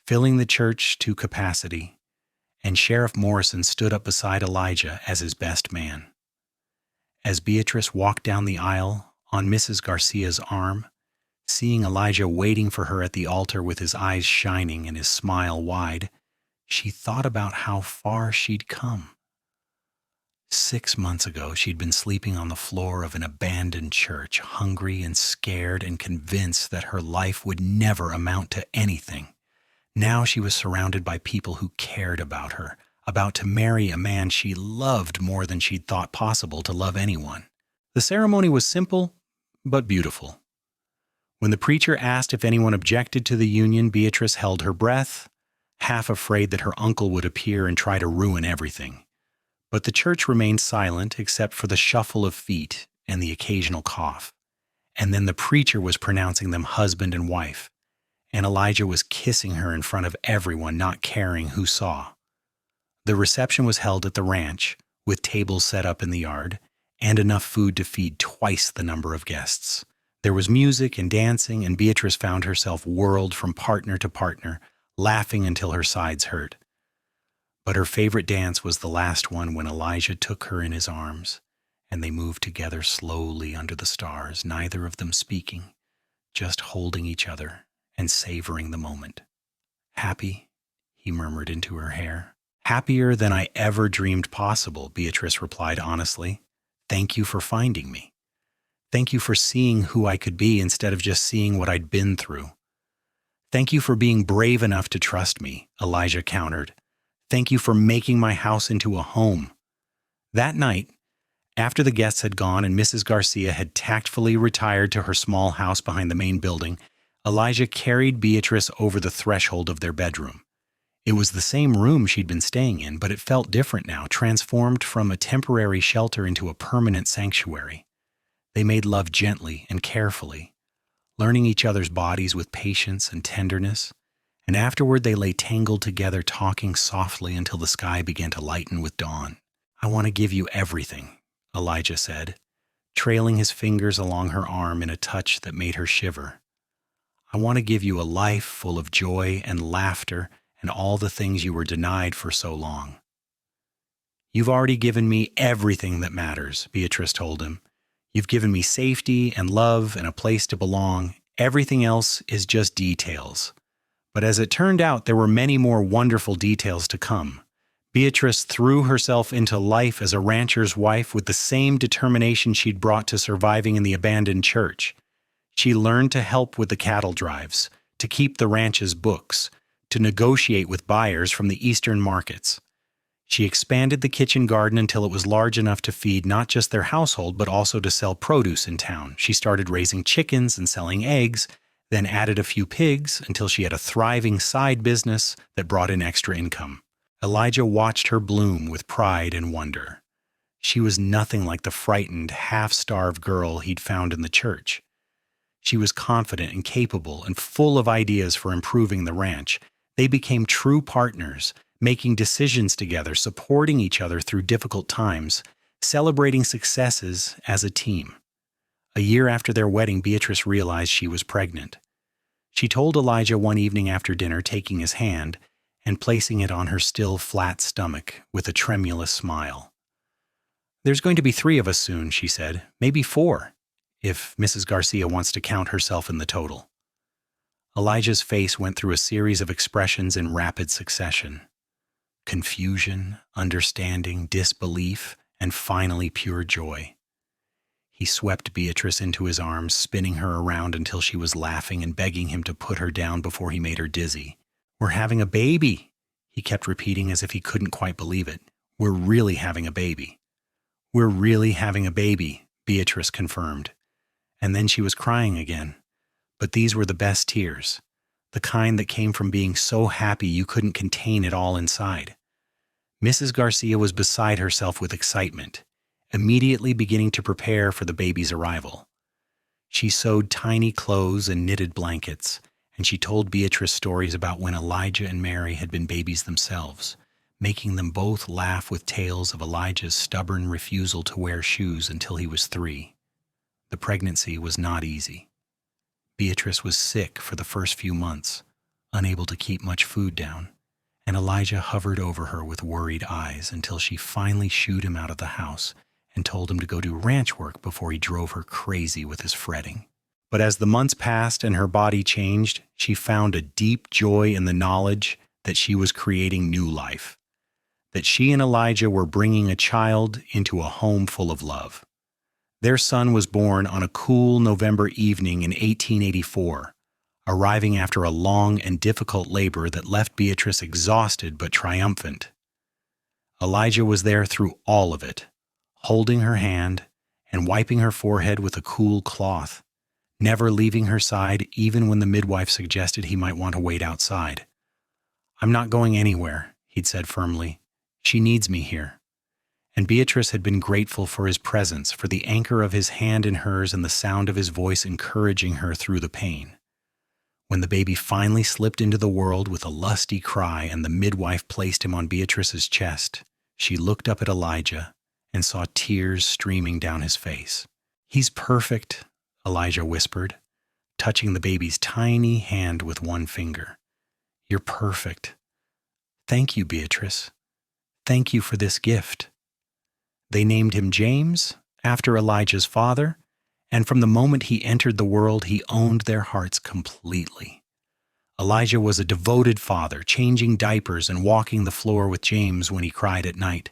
filling the church to capacity, and Sheriff Morrison stood up beside Elijah as his best man. As Beatrice walked down the aisle on Mrs. Garcia's arm, seeing Elijah waiting for her at the altar with his eyes shining and his smile wide, she thought about how far she'd come. 6 months ago, she'd been sleeping on the floor of an abandoned church, hungry and scared and convinced that her life would never amount to anything. Now she was surrounded by people who cared about her, about to marry a man she loved more than she'd thought possible to love anyone. The ceremony was simple, but beautiful. When the preacher asked if anyone objected to the union, Beatrice held her breath, half afraid that her uncle would appear and try to ruin everything. But the church remained silent except for the shuffle of feet and the occasional cough. And then the preacher was pronouncing them husband and wife, and Elijah was kissing her in front of everyone, not caring who saw. The reception was held at the ranch, with tables set up in the yard, and enough food to feed twice the number of guests. There was music and dancing, and Beatrice found herself whirled from partner to partner, laughing until her sides hurt. But her favorite dance was the last one when Elijah took her in his arms, and they moved together slowly under the stars, neither of them speaking, just holding each other and savoring the moment. "Happy," he murmured into her hair. "Happier than I ever dreamed possible," Beatrice replied honestly. "Thank you for finding me. Thank you for seeing who I could be instead of just seeing what I'd been through." "Thank you for being brave enough to trust me," Elijah countered. "Thank you for making my house into a home." That night, after the guests had gone and Mrs. Garcia had tactfully retired to her small house behind the main building, Elijah carried Beatrice over the threshold of their bedroom. It was the same room she'd been staying in, but it felt different now, transformed from a temporary shelter into a permanent sanctuary. They made love gently and carefully, learning each other's bodies with patience and tenderness, and afterward they lay tangled together, talking softly until the sky began to lighten with dawn. "I want to give you everything," Elijah said, trailing his fingers along her arm in a touch that made her shiver. "I want to give you a life full of joy and laughter and all the things you were denied for so long." "You've already given me everything that matters," Beatrice told him. "You've given me safety and love and a place to belong. Everything else is just details." But as it turned out, there were many more wonderful details to come. Beatrice threw herself into life as a rancher's wife with the same determination she'd brought to surviving in the abandoned church. She learned to help with the cattle drives, to keep the ranch's books, to negotiate with buyers from the eastern markets. She expanded the kitchen garden until it was large enough to feed not just their household, but also to sell produce in town. She started raising chickens and selling eggs, then added a few pigs until she had a thriving side business that brought in extra income. Elijah watched her bloom with pride and wonder. She was nothing like the frightened, half-starved girl he'd found in the church. She was confident and capable and full of ideas for improving the ranch. They became true partners, making decisions together, supporting each other through difficult times, celebrating successes as a team. A year after their wedding, Beatrice realized she was pregnant. She told Elijah one evening after dinner, taking his hand and placing it on her still flat stomach with a tremulous smile. "There's going to be 3 of us soon," she said. "Maybe 4, if Mrs. Garcia wants to count herself in the total." Elijah's face went through a series of expressions in rapid succession. Confusion, understanding, disbelief, and finally pure joy. He swept Beatrice into his arms, spinning her around until she was laughing and begging him to put her down before he made her dizzy. "We're having a baby," he kept repeating as if he couldn't quite believe it. "We're really having a baby." "We're really having a baby," Beatrice confirmed. And then she was crying again. But these were the best tears, the kind that came from being so happy you couldn't contain it all inside. Mrs. Garcia was beside herself with excitement, immediately beginning to prepare for the baby's arrival. She sewed tiny clothes and knitted blankets, and she told Beatrice stories about when Elijah and Mary had been babies themselves, making them both laugh with tales of Elijah's stubborn refusal to wear shoes until he was 3. The pregnancy was not easy. Beatrice was sick for the first few months, unable to keep much food down, and Elijah hovered over her with worried eyes until she finally shooed him out of the house and told him to go do ranch work before he drove her crazy with his fretting. But as the months passed and her body changed, she found a deep joy in the knowledge that she was creating new life, that she and Elijah were bringing a child into a home full of love. Their son was born on a cool November evening in 1884, arriving after a long and difficult labor that left Beatrice exhausted but triumphant. Elijah was there through all of it, holding her hand and wiping her forehead with a cool cloth, never leaving her side even when the midwife suggested he might want to wait outside. "I'm not going anywhere," he'd said firmly. "She needs me here." And Beatrice had been grateful for his presence, for the anchor of his hand in hers and the sound of his voice encouraging her through the pain. When the baby finally slipped into the world with a lusty cry and the midwife placed him on Beatrice's chest, she looked up at Elijah and saw tears streaming down his face. "He's perfect," Elijah whispered, touching the baby's tiny hand with one finger. "You're perfect. Thank you, Beatrice. Thank you for this gift." They named him James, after Elijah's father, and from the moment he entered the world, he owned their hearts completely. Elijah was a devoted father, changing diapers and walking the floor with James when he cried at night,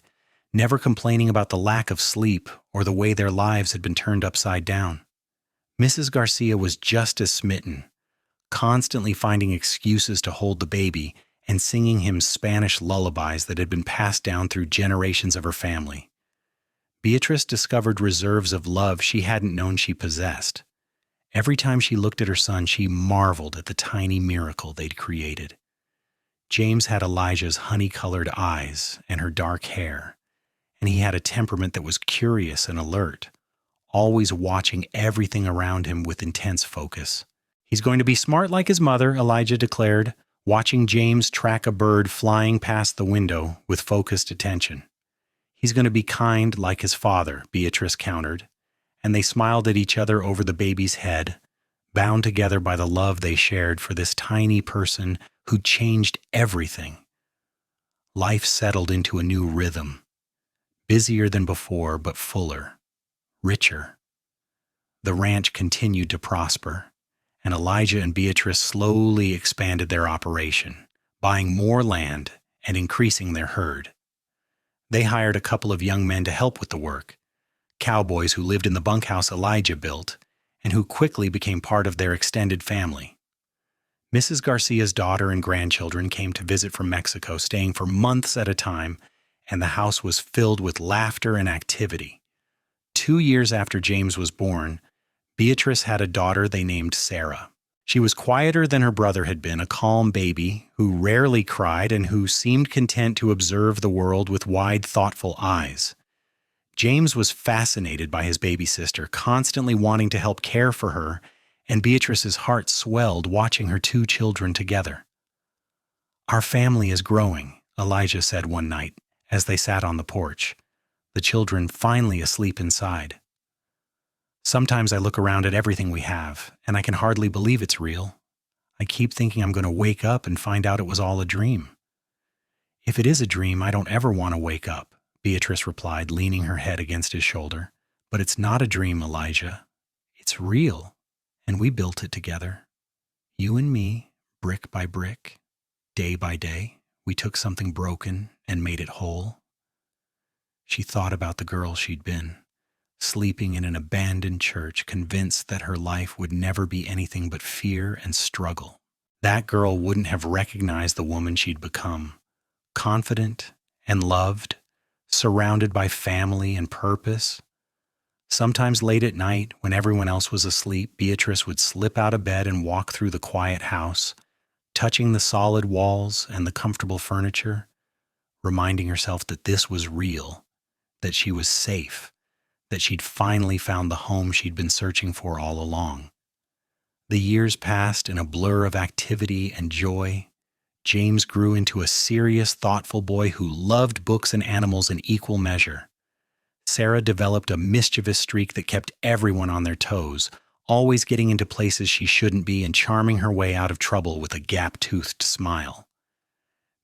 never complaining about the lack of sleep or the way their lives had been turned upside down. Mrs. Garcia was just as smitten, constantly finding excuses to hold the baby and singing him Spanish lullabies that had been passed down through generations of her family. Beatrice discovered reserves of love she hadn't known she possessed. Every time she looked at her son, she marveled at the tiny miracle they'd created. James had Elijah's honey-colored eyes and her dark hair, and he had a temperament that was curious and alert, always watching everything around him with intense focus. "He's going to be smart like his mother," Elijah declared, watching James track a bird flying past the window with focused attention. "He's going to be kind like his father," Beatrice countered, and they smiled at each other over the baby's head, bound together by the love they shared for this tiny person who changed everything. Life settled into a new rhythm, busier than before, but fuller, richer. The ranch continued to prosper, and Elijah and Beatrice slowly expanded their operation, buying more land and increasing their herd. They hired a couple of young men to help with the work, cowboys who lived in the bunkhouse Elijah built, and who quickly became part of their extended family. Mrs. Garcia's daughter and grandchildren came to visit from Mexico, staying for months at a time, and the house was filled with laughter and activity. 2 years after James was born, Beatrice had a daughter they named Sarah. She was quieter than her brother had been, a calm baby who rarely cried and who seemed content to observe the world with wide, thoughtful eyes. James was fascinated by his baby sister, constantly wanting to help care for her, and Beatrice's heart swelled watching her 2 children together. "Our family is growing," Elijah said one night as they sat on the porch, the children finally asleep inside. "Sometimes I look around at everything we have, and I can hardly believe it's real. I keep thinking I'm going to wake up and find out it was all a dream." "If it is a dream, I don't ever want to wake up," Beatrice replied, leaning her head against his shoulder. "But it's not a dream, Elijah. It's real, and we built it together. You and me, brick by brick, day by day. We took something broken and made it whole." She thought about the girl she'd been, sleeping in an abandoned church, convinced that her life would never be anything but fear and struggle. That girl wouldn't have recognized the woman she'd become, confident and loved, surrounded by family and purpose. Sometimes late at night, when everyone else was asleep, Beatrice would slip out of bed and walk through the quiet house, touching the solid walls and the comfortable furniture, reminding herself that this was real, that she was safe, that she'd finally found the home she'd been searching for all along. The years passed in a blur of activity and joy. James grew into a serious, thoughtful boy who loved books and animals in equal measure. Sarah developed a mischievous streak that kept everyone on their toes, always getting into places she shouldn't be and charming her way out of trouble with a gap-toothed smile.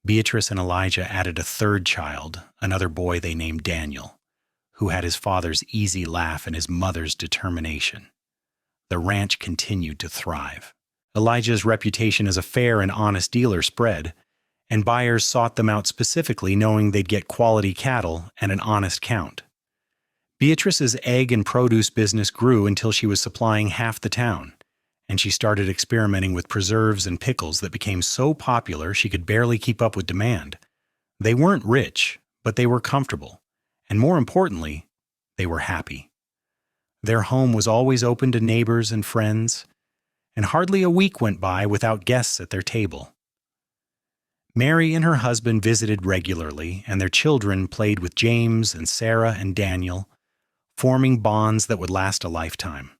Beatrice and Elijah added a third child, another boy they named Daniel, who had his father's easy laugh and his mother's determination. The ranch continued to thrive. Elijah's reputation as a fair and honest dealer spread, and buyers sought them out specifically knowing they'd get quality cattle and an honest count. Beatrice's egg and produce business grew until she was supplying half the town, and she started experimenting with preserves and pickles that became so popular she could barely keep up with demand. They weren't rich, but they were comfortable, and more importantly, they were happy. Their home was always open to neighbors and friends, and hardly a week went by without guests at their table. Mary and her husband visited regularly, and their children played with James and Sarah and Daniel, forming bonds that would last a lifetime.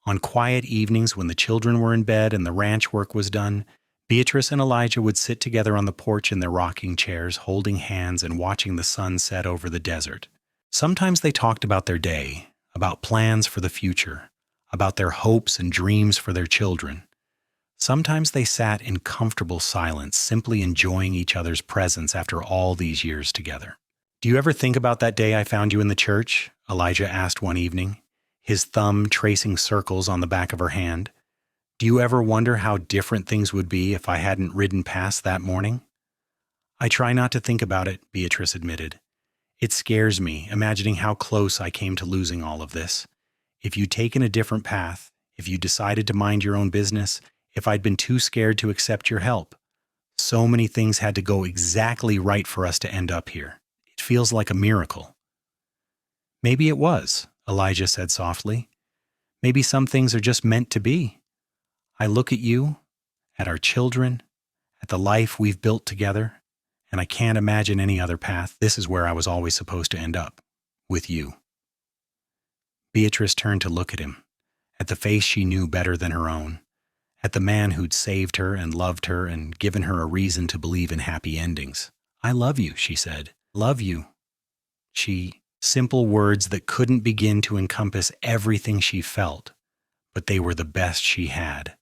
On quiet evenings when the children were in bed and the ranch work was done, Beatrice and Elijah would sit together on the porch in their rocking chairs, holding hands and watching the sun set over the desert. Sometimes they talked about their day, about plans for the future, about their hopes and dreams for their children. Sometimes they sat in comfortable silence, simply enjoying each other's presence after all these years together. "Do you ever think about that day I found you in the church?" Elijah asked one evening, his thumb tracing circles on the back of her hand. "Do you ever wonder how different things would be if I hadn't ridden past that morning?" "I try not to think about it," Beatrice admitted. "It scares me, imagining how close I came to losing all of this. If you'd taken a different path, if you decided to mind your own business, if I'd been too scared to accept your help. So many things had to go exactly right for us to end up here. It feels like a miracle." "Maybe it was," Elijah said softly. "Maybe some things are just meant to be. I look at you, at our children, at the life we've built together, and I can't imagine any other path. This is where I was always supposed to end up, with you." Beatrice turned to look at him, at the face she knew better than her own, at the man who'd saved her and loved her and given her a reason to believe in happy endings. "I love you," she said. "Love you." Simple words that couldn't begin to encompass everything she felt, but they were the best she had.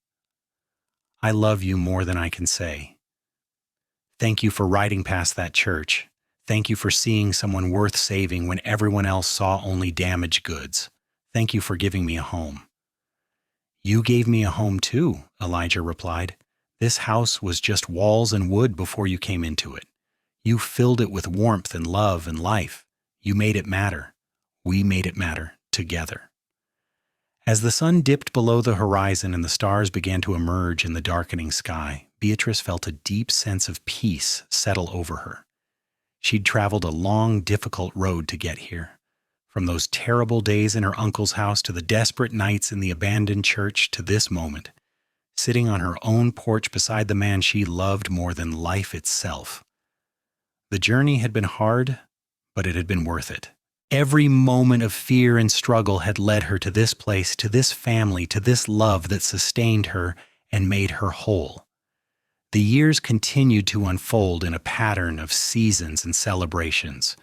"I love you more than I can say. Thank you for riding past that church. Thank you for seeing someone worth saving when everyone else saw only damaged goods. Thank you for giving me a home." "You gave me a home too," Elijah replied. "This house was just walls and wood before you came into it. You filled it with warmth and love and life. You made it matter. We made it matter together." As the sun dipped below the horizon and the stars began to emerge in the darkening sky, Beatrice felt a deep sense of peace settle over her. She'd traveled a long, difficult road to get here. From those terrible days in her uncle's house to the desperate nights in the abandoned church to this moment, sitting on her own porch beside the man she loved more than life itself. The journey had been hard, but it had been worth it. Every moment of fear and struggle had led her to this place, to this family, to this love that sustained her and made her whole. The years continued to unfold in a pattern of seasons and celebrations.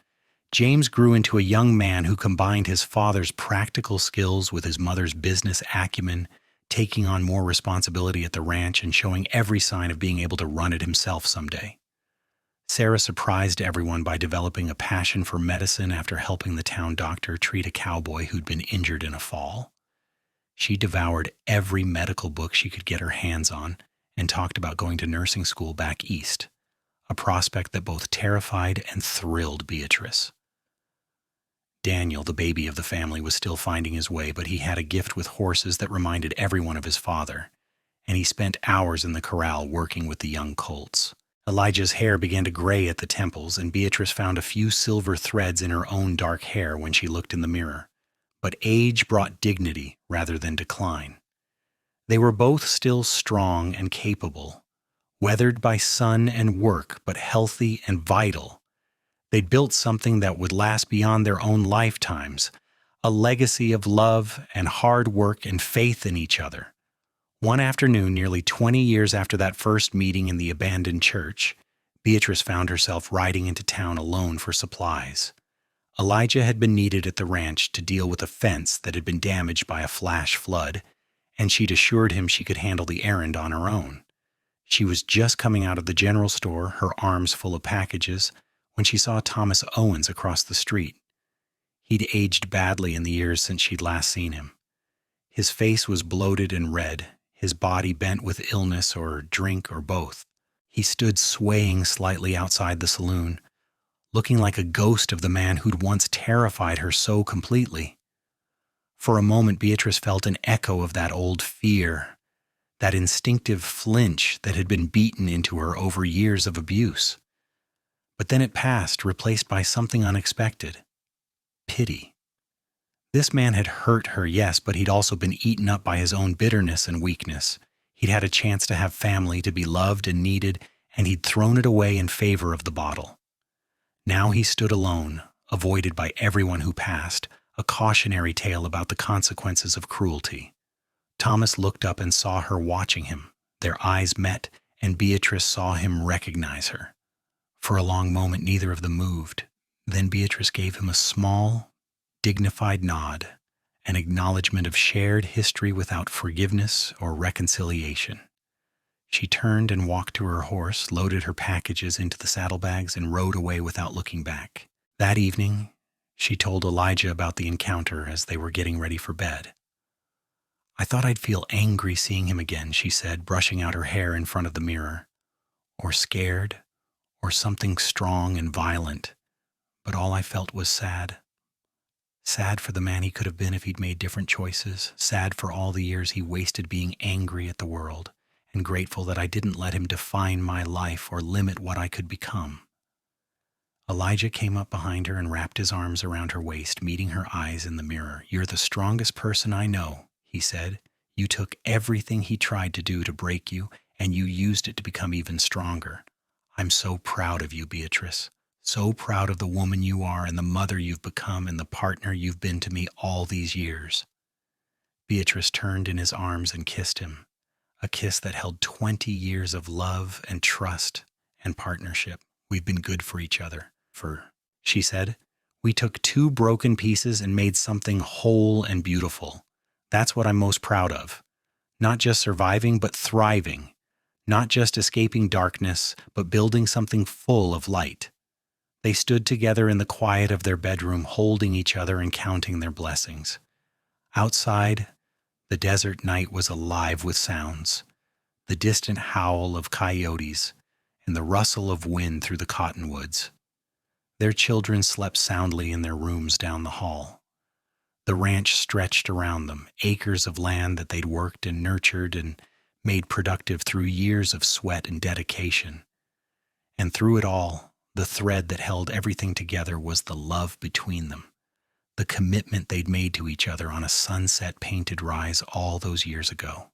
James grew into a young man who combined his father's practical skills with his mother's business acumen, taking on more responsibility at the ranch and showing every sign of being able to run it himself someday. Sarah surprised everyone by developing a passion for medicine after helping the town doctor treat a cowboy who'd been injured in a fall. She devoured every medical book she could get her hands on and talked about going to nursing school back east, a prospect that both terrified and thrilled Beatrice. Daniel, the baby of the family, was still finding his way, but he had a gift with horses that reminded everyone of his father, and he spent hours in the corral working with the young colts. Elijah's hair began to gray at the temples, and Beatrice found a few silver threads in her own dark hair when she looked in the mirror. But age brought dignity rather than decline. They were both still strong and capable, weathered by sun and work, but healthy and vital. They'd built something that would last beyond their own lifetimes, a legacy of love and hard work and faith in each other. One afternoon, nearly 20 years after that first meeting in the abandoned church, Beatrice found herself riding into town alone for supplies. Elijah had been needed at the ranch to deal with a fence that had been damaged by a flash flood, and she'd assured him she could handle the errand on her own. She was just coming out of the general store, her arms full of packages, when she saw Thomas Owens across the street. He'd aged badly in the years since she'd last seen him. His face was bloated and red, his body bent with illness or drink or both. He stood swaying slightly outside the saloon, looking like a ghost of the man who'd once terrified her so completely. For a moment, Beatrice felt an echo of that old fear, that instinctive flinch that had been beaten into her over years of abuse. But then it passed, replaced by something unexpected: pity. This man had hurt her, yes, but he'd also been eaten up by his own bitterness and weakness. He'd had a chance to have family, to be loved and needed, and he'd thrown it away in favor of the bottle. Now he stood alone, avoided by everyone who passed, a cautionary tale about the consequences of cruelty. Thomas looked up and saw her watching him. Their eyes met, and Beatrice saw him recognize her. For a long moment, neither of them moved. Then Beatrice gave him a small, dignified nod, an acknowledgement of shared history without forgiveness or reconciliation. She turned and walked to her horse, loaded her packages into the saddlebags, and rode away without looking back. That evening, she told Elijah about the encounter as they were getting ready for bed. "I thought I'd feel angry seeing him again," she said, brushing out her hair in front of the mirror. "Or scared, or something strong and violent. But all I felt was sad. Sad for the man he could have been if he'd made different choices, sad for all the years he wasted being angry at the world, and grateful that I didn't let him define my life or limit what I could become." Elijah came up behind her and wrapped his arms around her waist, meeting her eyes in the mirror. "You're the strongest person I know," he said. "You took everything he tried to do to break you, and you used it to become even stronger. I'm so proud of you, Beatrice. So proud of the woman you are and the mother you've become and the partner you've been to me all these years." Beatrice turned in his arms and kissed him, a kiss that held 20 years of love and trust and partnership. "We've been good for each other, she said. "We took two broken pieces and made something whole and beautiful. That's what I'm most proud of. Not just surviving, but thriving. Not just escaping darkness, but building something full of light." They stood together in the quiet of their bedroom, holding each other and counting their blessings. Outside, the desert night was alive with sounds: the distant howl of coyotes and the rustle of wind through the cottonwoods. Their children slept soundly in their rooms down the hall. The ranch stretched around them, acres of land that they'd worked and nurtured and made productive through years of sweat and dedication. And through it all, the thread that held everything together was the love between them, the commitment they'd made to each other on a sunset-painted rise all those years ago.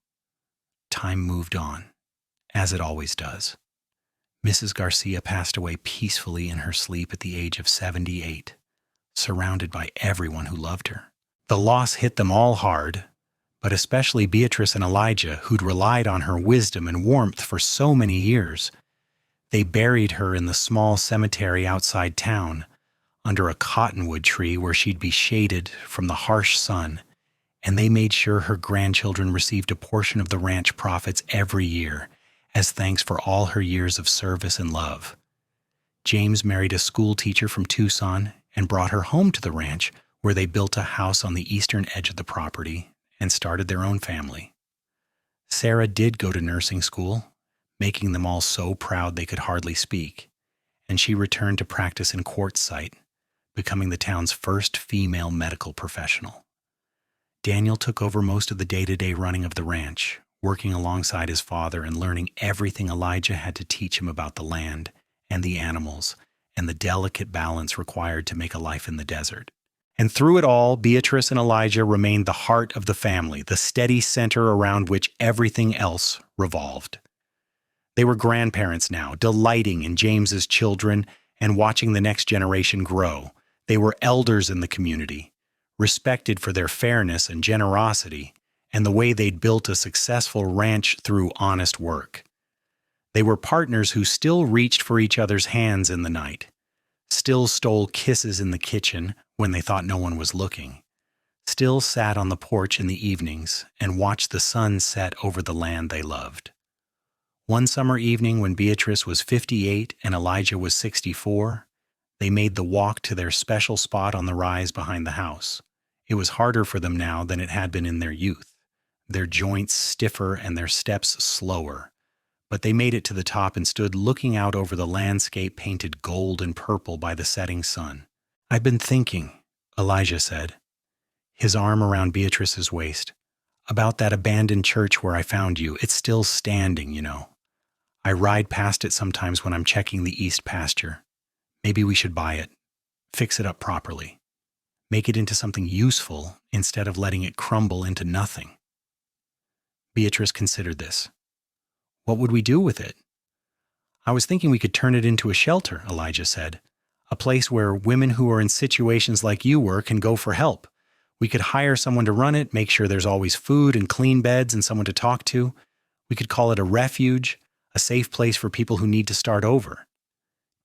Time moved on, as it always does. Mrs. Garcia passed away peacefully in her sleep at the age of 78, surrounded by everyone who loved her. The loss hit them all hard, but especially Beatrice and Elijah, who'd relied on her wisdom and warmth for so many years. They buried her in the small cemetery outside town, under a cottonwood tree where she'd be shaded from the harsh sun, and they made sure her grandchildren received a portion of the ranch profits every year, as thanks for all her years of service and love. James married a school teacher from Tucson and brought her home to the ranch, where they built a house on the eastern edge of the property and started their own family. Sarah did go to nursing school, making them all so proud they could hardly speak, and she returned to practice in Quartzsite, becoming the town's first female medical professional. Daniel took over most of the day-to-day running of the ranch, working alongside his father and learning everything Elijah had to teach him about the land and the animals and the delicate balance required to make a life in the desert. And through it all, Beatrice and Elijah remained the heart of the family, the steady center around which everything else revolved. They were grandparents now, delighting in James's children and watching the next generation grow. They were elders in the community, respected for their fairness and generosity, and the way they'd built a successful ranch through honest work. They were partners who still reached for each other's hands in the night, still stole kisses in the kitchen when they thought no one was looking, still sat on the porch in the evenings and watched the sun set over the land they loved. One summer evening when Beatrice was 58 and Elijah was 64, they made the walk to their special spot on the rise behind the house. It was harder for them now than it had been in their youth, their joints stiffer and their steps slower. But they made it to the top and stood looking out over the landscape painted gold and purple by the setting sun. "I've been thinking," Elijah said, his arm around Beatrice's waist, "about that abandoned church where I found you. It's still standing, you know. I ride past it sometimes when I'm checking the east pasture. Maybe we should buy it, fix it up properly, make it into something useful instead of letting it crumble into nothing." Beatrice considered this. "What would we do with it?" "I was thinking we could turn it into a shelter," Elijah said. "A place where women who are in situations like you were can go for help. We could hire someone to run it, make sure there's always food and clean beds and someone to talk to. We could call it a refuge, a safe place for people who need to start over."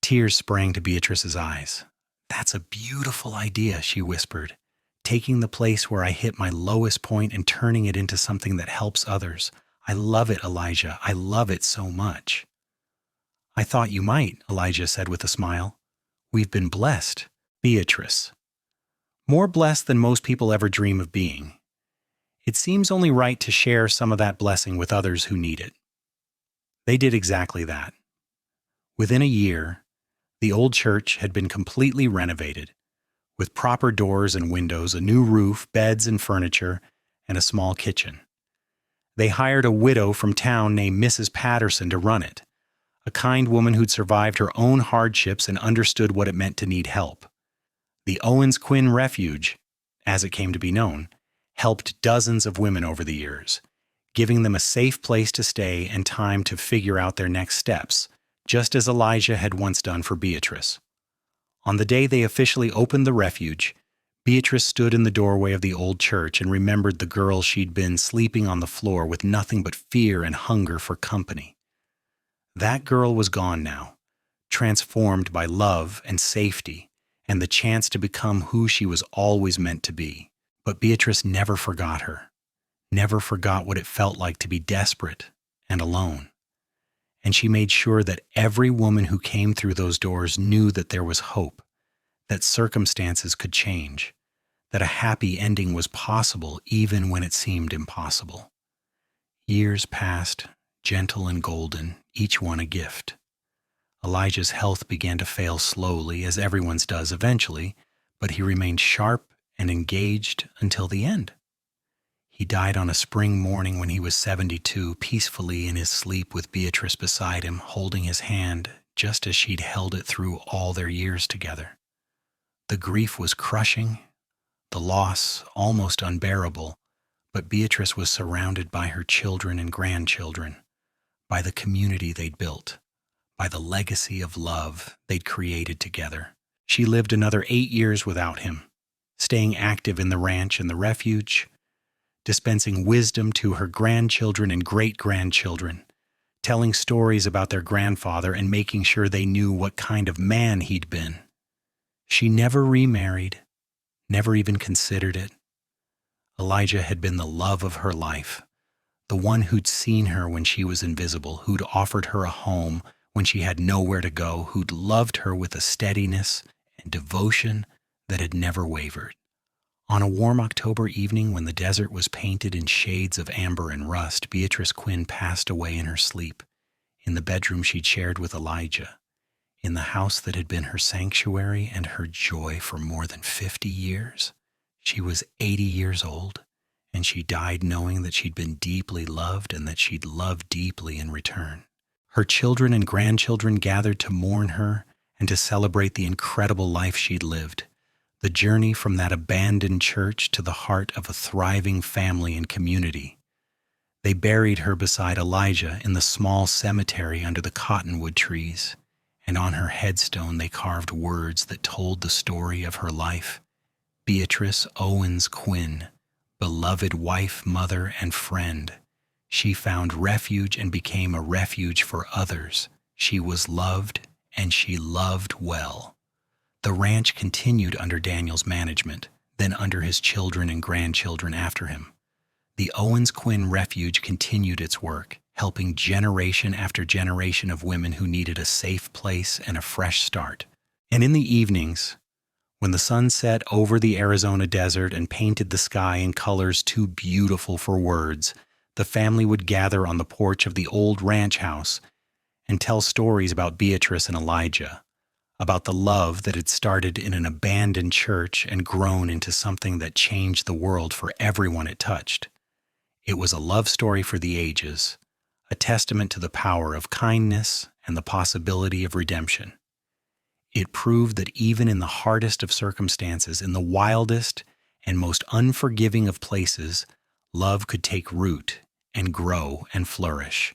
Tears sprang to Beatrice's eyes. "That's a beautiful idea," she whispered. "Taking the place where I hit my lowest point and turning it into something that helps others. I love it, Elijah. I love it so much." "I thought you might," Elijah said with a smile. "We've been blessed." Beatrice. "More blessed than most people ever dream of being. It seems only right to share some of that blessing with others who need it." They did exactly that. Within a year, the old church had been completely renovated, with proper doors and windows, a new roof, beds and furniture, and a small kitchen. They hired a widow from town named Mrs. Patterson to run it, a kind woman who'd survived her own hardships and understood what it meant to need help. The Owens Quinn Refuge, as it came to be known, helped dozens of women over the years, giving them a safe place to stay and time to figure out their next steps, just as Elijah had once done for Beatrice. On the day they officially opened the refuge, Beatrice stood in the doorway of the old church and remembered the girl she'd been sleeping on the floor with nothing but fear and hunger for company. That girl was gone now, transformed by love and safety and the chance to become who she was always meant to be. But Beatrice never forgot her, never forgot what it felt like to be desperate and alone. And she made sure that every woman who came through those doors knew that there was hope, that circumstances could change, that a happy ending was possible even when it seemed impossible. Years passed, gentle and golden, each one a gift. Elijah's health began to fail slowly, as everyone's does eventually, but he remained sharp and engaged until the end. He died on a spring morning when he was 72, peacefully in his sleep with Beatrice beside him, holding his hand just as she'd held it through all their years together. The grief was crushing, the loss almost unbearable, but Beatrice was surrounded by her children and grandchildren, by the community they'd built, by the legacy of love they'd created together. She lived another 8 years without him, staying active in the ranch and the refuge, dispensing wisdom to her grandchildren and great-grandchildren, telling stories about their grandfather and making sure they knew what kind of man he'd been. She never remarried, never even considered it. Elijah had been the love of her life, the one who'd seen her when she was invisible, who'd offered her a home when she had nowhere to go, who'd loved her with a steadiness and devotion that had never wavered. On a warm October evening when the desert was painted in shades of amber and rust, Beatrice Quinn passed away in her sleep, in the bedroom she'd shared with Elijah, in the house that had been her sanctuary and her joy for more than 50 years. She was 80 years old, and she died knowing that she'd been deeply loved and that she'd loved deeply in return. Her children and grandchildren gathered to mourn her and to celebrate the incredible life she'd lived, the journey from that abandoned church to the heart of a thriving family and community. They buried her beside Elijah in the small cemetery under the cottonwood trees, and on her headstone they carved words that told the story of her life. Beatrice Owens Quinn, beloved wife, mother, and friend. She found refuge and became a refuge for others. She was loved, and she loved well. The ranch continued under Daniel's management, then under his children and grandchildren after him. The Owens Quinn Refuge continued its work, helping generation after generation of women who needed a safe place and a fresh start. And in the evenings, when the sun set over the Arizona desert and painted the sky in colors too beautiful for words, the family would gather on the porch of the old ranch house and tell stories about Beatrice and Elijah, about the love that had started in an abandoned church and grown into something that changed the world for everyone it touched. It was a love story for the ages, a testament to the power of kindness and the possibility of redemption. It proved that even in the hardest of circumstances, in the wildest and most unforgiving of places, love could take root and grow and flourish.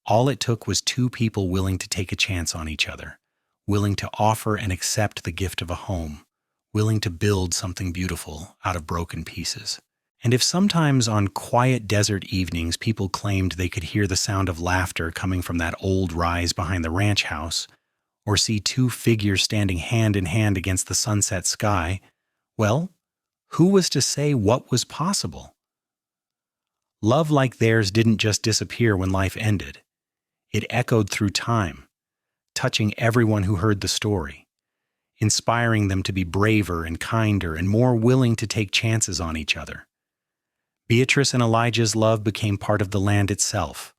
All it took was two people willing to take a chance on each other, willing to offer and accept the gift of a home, willing to build something beautiful out of broken pieces. And if sometimes on quiet desert evenings people claimed they could hear the sound of laughter coming from that old rise behind the ranch house, or see two figures standing hand in hand against the sunset sky, well, who was to say what was possible? Love like theirs didn't just disappear when life ended. It echoed through time, touching everyone who heard the story, inspiring them to be braver and kinder and more willing to take chances on each other. Beatrice and Elijah's love became part of the land itself,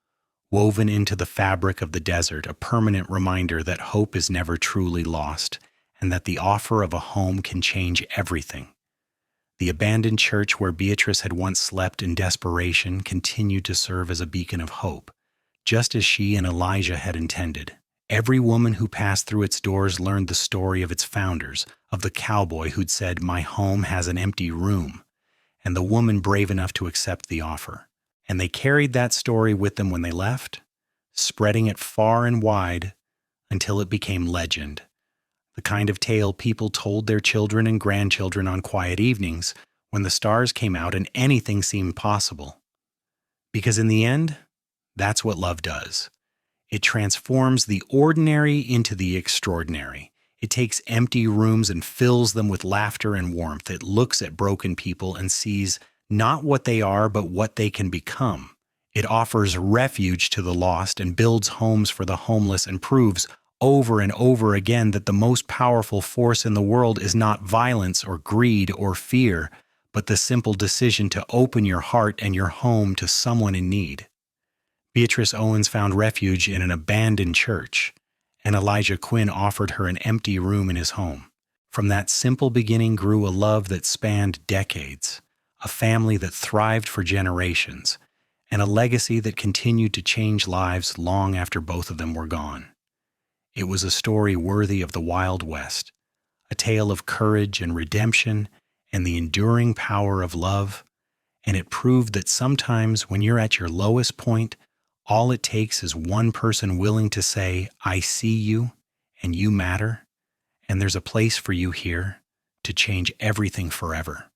woven into the fabric of the desert, a permanent reminder that hope is never truly lost and that the offer of a home can change everything. The abandoned church where Beatrice had once slept in desperation continued to serve as a beacon of hope, just as she and Elijah had intended. Every woman who passed through its doors learned the story of its founders, of the cowboy who'd said, "My home has an empty room," and the woman brave enough to accept the offer. And they carried that story with them when they left, spreading it far and wide until it became legend, the kind of tale people told their children and grandchildren on quiet evenings when the stars came out and anything seemed possible. Because in the end, that's what love does. It transforms the ordinary into the extraordinary. It takes empty rooms and fills them with laughter and warmth. It looks at broken people and sees not what they are, but what they can become. It offers refuge to the lost and builds homes for the homeless and proves over and over again that the most powerful force in the world is not violence or greed or fear, but the simple decision to open your heart and your home to someone in need. Beatrice Owens found refuge in an abandoned church, and Elijah Quinn offered her an empty room in his home. From that simple beginning grew a love that spanned decades, a family that thrived for generations, and a legacy that continued to change lives long after both of them were gone. It was a story worthy of the Wild West, a tale of courage and redemption and the enduring power of love, and it proved that sometimes when you're at your lowest point, all it takes is one person willing to say, "I see you, and you matter, and there's a place for you here," to change everything forever.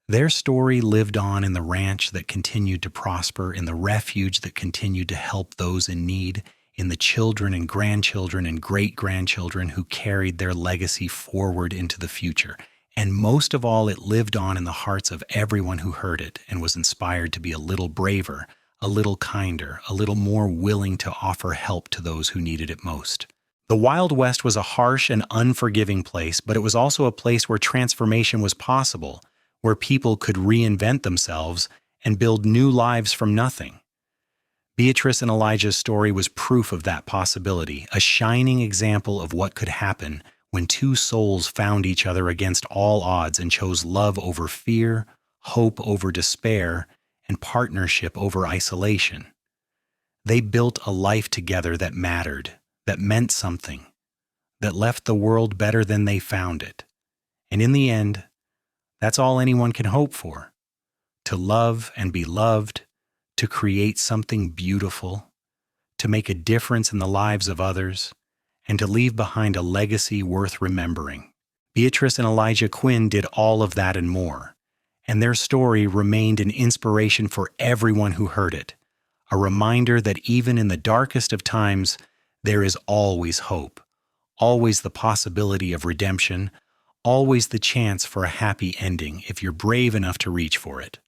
Their story lived on in the ranch that continued to prosper, in the refuge that continued to help those in need, in the children and grandchildren and great-grandchildren who carried their legacy forward into the future. And most of all, it lived on in the hearts of everyone who heard it and was inspired to be a little braver, a little kinder, a little more willing to offer help to those who needed it most. The Wild West was a harsh and unforgiving place, but it was also a place where transformation was possible, where people could reinvent themselves and build new lives from nothing. Beatrice and Elijah's story was proof of that possibility, a shining example of what could happen when two souls found each other against all odds and chose love over fear, hope over despair, and partnership over isolation. They built a life together that mattered, that meant something, that left the world better than they found it. And in the end, that's all anyone can hope for: to love and be loved, to create something beautiful, to make a difference in the lives of others, and to leave behind a legacy worth remembering. Beatrice and Elijah Quinn did all of that and more, and their story remained an inspiration for everyone who heard it, a reminder that even in the darkest of times, there is always hope, always the possibility of redemption, always the chance for a happy ending if you're brave enough to reach for it.